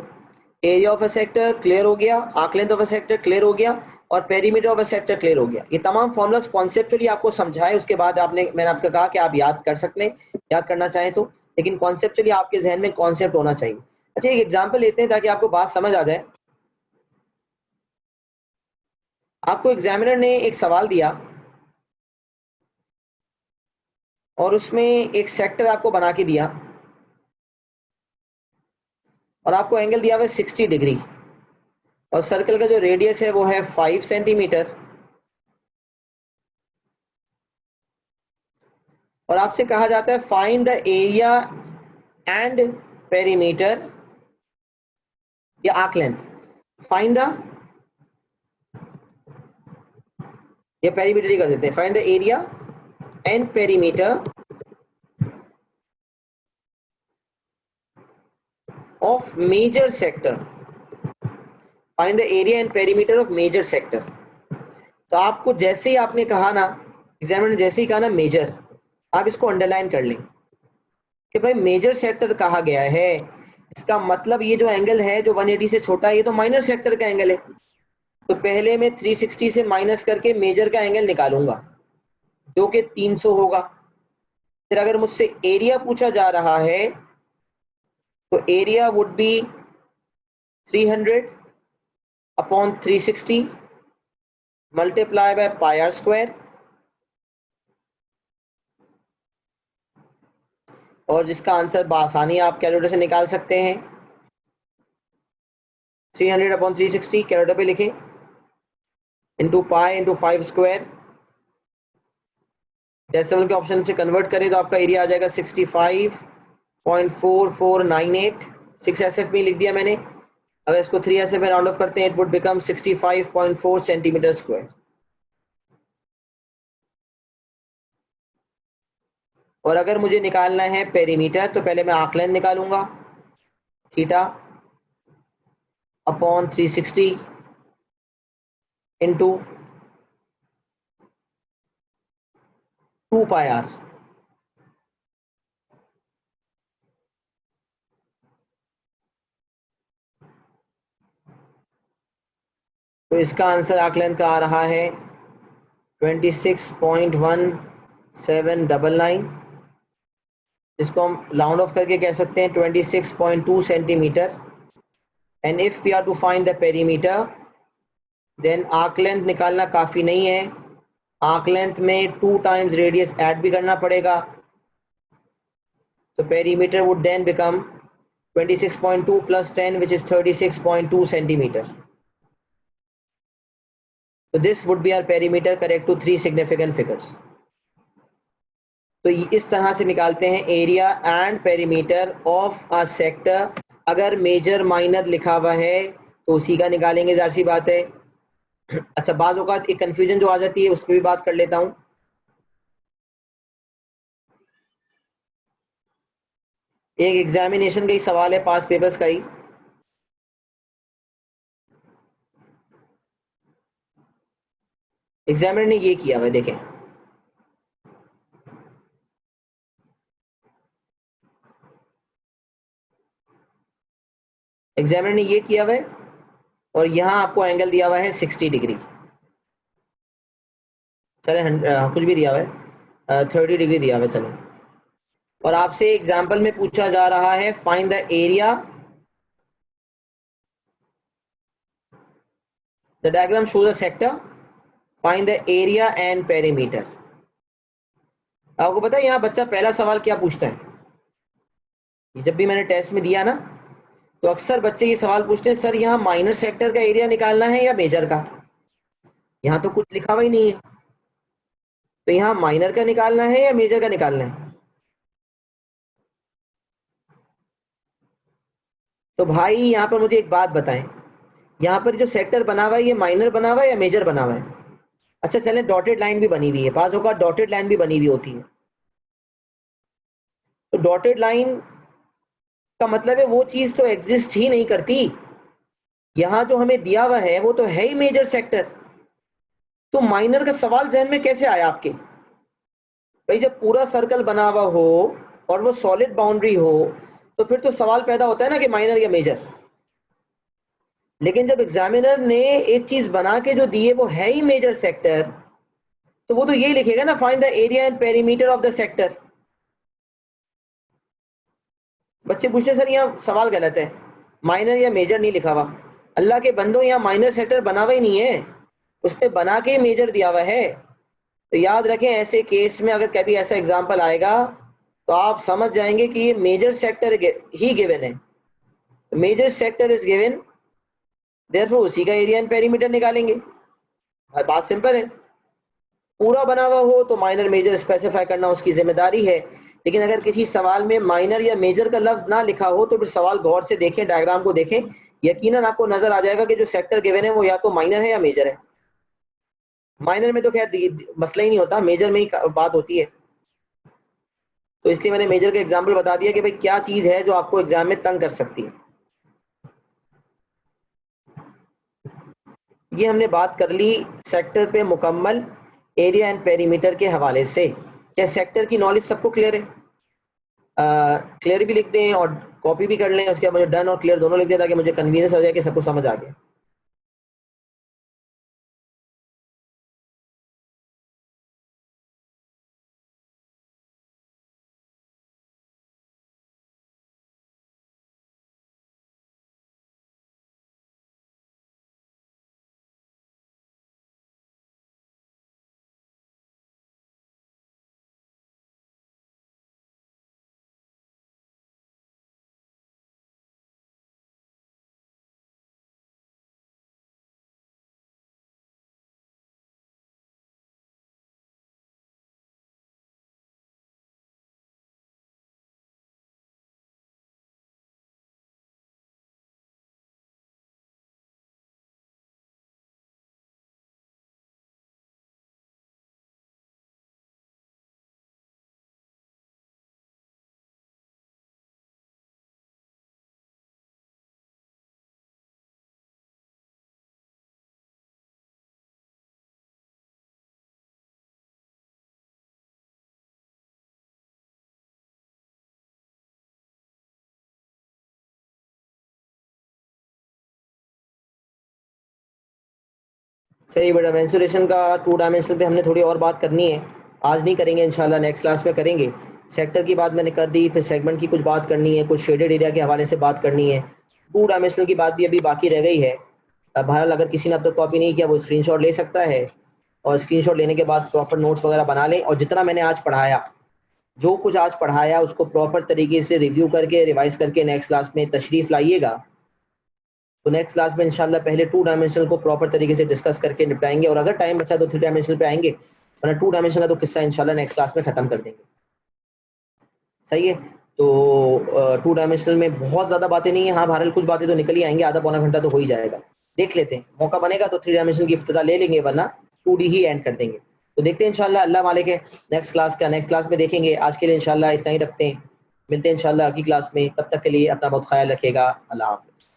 area of a sector clear हो गया, arc length of a sector clear हो गया, और perimeter of a sector clear हो गया। ये तमाम फॉर्मुलास कॉन्सेप्चुअली आपको समझाए, उसके बाद मैंने आपको कहा कि आप याद कर सकते हैं, याद करना चाहें तो, लेकिन कॉन्सेप्चुअली आपके जहन में कॉन्सेप्ट होना चाहिए। अच्छा, एक एग्जांपल लेते हैं ताकि आपको बात समझ आ जाए। आपको एग्जामिनर ने एक सवाल दिया और उसमें एक सेक्टर आपको बना के दिया और आपको एंगल दिया हुआ है 60 डिग्री, और सर्कल का जो रेडियस है वो है 5 सेंटीमीटर, और आपसे कहा जाता है find the area and perimeter या आर्क लेंथ। फाइंड द, या पेरीमीटर ही कर देते हैं, find the area and perimeter of major sector, find the area and perimeter of major sector. तो आपको जैसे ही आपने कहा ना, एग्जामिनर ने जैसे ही कहा ना मेजर, आप इसको अंडरलाइन कर लें कि भाई मेजर सेक्टर कहा गया है, इसका मतलब ये जो एंगल है जो 180 से छोटा है ये तो माइनर सेक्टर का एंगल है। तो पहले मैं 360 से माइनस करके मेजर का एंगल निकालूंगा जो कि 300 होगा। फिर अगर मुझसे एरिया पूछा जा रहा है तो area would be 300 upon 360 multiply by pi r square, और जिसका आंसर बआसानी आप कैलकुलेटर से निकाल सकते हैं। 300 अपॉन 360 कैलकुलेटर पे लिखें, into pi into 5 square, decimal के ऑप्शन से कन्वर्ट करें तो आपका एरिया आ जाएगा 65.4498। 6 SF में लिख दिया मैंने, अगर इसको 3 SF में राउंड ऑफ करते हैं it would become 65.4 centimetre square. और अगर मुझे निकालना है पेरीमीटर तो पहले मैं आर्क लेंथ निकालूंगा, theta upon 360 into 2 pi r. तो इसका आंसर आर्क लेंथ का आ रहा है 26.1799, इसको हम राउंड ऑफ करके कह सकते हैं 26.2 centimetre. And if we are to find the perimeter then arc length निकालना काफ़ी नहीं है, आर्क लेंथ में 2 टाइम्स रेडियस ऐड भी करना पड़ेगा। तो perimeter would then become 26.2 plus 10 which is 36.2 centimeter. So this would be our perimeter correct to 3 significant figures. तो इस तरह से निकालते हैं area and perimeter of a sector. अगर मेजर माइनर लिखा हुआ है तो उसी का निकालेंगे, जाहिर सी बात है। अच्छा, बाज़ औक़ात एक कंफ्यूजन जो आ जाती है उस पर भी बात कर लेता हूँ। एक एग्जामिनेशन का ही सवाल है, पास पेपर्स का ही। एग्जामिनर ने ये किया हुआ है, देखें। एग्जामिनर ने ये किया हुआ है और यहाँ आपको एंगल दिया हुआ है 60 डिग्री। चले कुछ भी दिया हुआ है, 30 डिग्री दिया हुआ है, चलो। और आपसे एग्जाम्पल में पूछा जा रहा है find the area, the diagram shows a sector, find the area and perimeter. आपको पता है यहाँ बच्चा पहला सवाल क्या पूछता है? जब भी मैंने टेस्ट में दिया ना, तो अक्सर बच्चे ये सवाल पूछते हैं, सर यहाँ माइनर सेक्टर का एरिया निकालना है या मेजर का? यहाँ तो कुछ लिखा हुआ ही नहीं है, तो यहाँ माइनर का निकालना है या मेजर का निकालना है? तो भाई यहाँ पर मुझे एक बात बताएं, यहाँ पर जो सेक्टर बना हुआ है ये माइनर बना हुआ है या मेजर बना हुआ है? अच्छा चलें, डॉटेड लाइन भी बनी हुई है, बाज़ औक़ात डॉटेड लाइन भी बनी हुई होती है। तो डॉटेड लाइन का मतलब है वो चीज तो एग्जिस्ट ही नहीं करती। यहां जो हमें दिया हुआ है वो तो है ही मेजर सेक्टर, तो माइनर का सवाल जहन में कैसे आया आपके? भाई जब पूरा सर्कल बना हुआ हो और वो सॉलिड बाउंड्री हो, तो फिर तो सवाल पैदा होता है ना कि माइनर या मेजर। लेकिन जब एग्जामिनर ने एक चीज बना के जो दी है वो है ही मेजर सेक्टर, तो वो तो यही लिखेगा ना, find the area and perimeter of the sector. बच्चे पूछते सर यहाँ सवाल गलत है, माइनर या मेजर नहीं लिखा हुआ। अल्लाह के बंदो, यहाँ माइनर सेक्टर बना हुआ ही नहीं है, उसने बना के मेजर दिया हुआ है। तो याद रखें, ऐसे केस में अगर कभी ऐसा एग्जाम्पल आएगा तो आप समझ जाएंगे कि ये मेजर सेक्टर ही गिवन है। Major sector is given, therefore उसी का एरिया एंड पेरीमीटर निकालेंगे। बात सिंपल है। पूरा बना हुआ हो तो माइनर मेजर स्पेसिफाई करना उसकी जिम्मेदारी है, लेकिन अगर किसी सवाल में माइनर या मेजर का लफ्ज ना लिखा हो तो फिर सवाल गौर से देखें, डायग्राम को देखें, यकीनन आपको नजर आ जाएगा कि जो सेक्टर गिवन है वो या तो माइनर है या मेजर है। माइनर में तो खैर मसला ही नहीं होता, मेजर में ही बात होती है। तो इसलिए मैंने मेजर का एग्जाम्पल बता दिया कि भाई क्या चीज है जो आपको एग्जाम में तंग कर सकती है। ये हमने बात कर ली सेक्टर पे मुकम्मल एरिया एंड पेरीमीटर के हवाले से। क्या सेक्टर की नॉलेज सबको क्लियर है? क्लियर भी लिख दें और कॉपी भी कर लें, उसके बाद मुझे डन और क्लियर दोनों लिख दें ताकि मुझे कन्वीनियंस हो जाए कि सबको समझ आ गया। सही बेटा, मेंसुरेशन का 2 डायमेंशनल पे हमने थोड़ी और बात करनी है, आज नहीं करेंगे, इंशाल्लाह नेक्स्ट क्लास में करेंगे। सेक्टर की बात मैंने कर दी, फिर सेगमेंट की कुछ बात करनी है, कुछ शेडेड एरिया के हवाले से बात करनी है, 2 डायमेंशनल की बात भी अभी बाकी रह गई है। बहरहाल अगर किसी ने अब तक कॉपी नहीं किया वो स्क्रीनशॉट ले सकता है, और स्क्रीनशॉट लेने के बाद प्रॉपर नोट्स वगैरह बना लें, और जितना मैंने आज पढ़ाया, जो कुछ आज पढ़ाया उसको प्रॉपर तरीके से रिव्यू करके रिवाइज करके नेक्स्ट क्लास में तशरीफ लाइएगा। तो नेक्स्ट क्लास में इंशाल्लाह पहले 2 डायमेंशनल को प्रॉपर तरीके से डिस्कस करके निपटाएंगे, और अगर टाइम बचा तो 3 डायमेंशनल पे आएंगे, वरना 2 डायमेंशनल का तो किस्सा इंशाल्लाह नेक्स्ट क्लास में खत्म कर देंगे। सही है। तो 2 डायमेंशनल में बहुत ज्यादा बातें नहीं है, हाँ बहरहाल कुछ बातें तो निकल ही आएंगी, आधा पौना घंटा तो हो ही जाएगा। देख लेते हैं, मौका बनेगा तो 3 डायमेंशनल की इफ्तिदा ले लेंगे, वरना 2D ही एंड कर देंगे। तो देखते हैं इंशाल्लाह, अल्लाह मालिक है, नेक्स्ट क्लास में देखेंगे। आज के लिए इंशाल्लाह इतना ही रखते हैं। मिलते हैं इंशाल्लाह अगली क्लास में, तब तक के लिए अपना बहुत ख्याल रखिएगा। अल्लाह हाफ़िज़।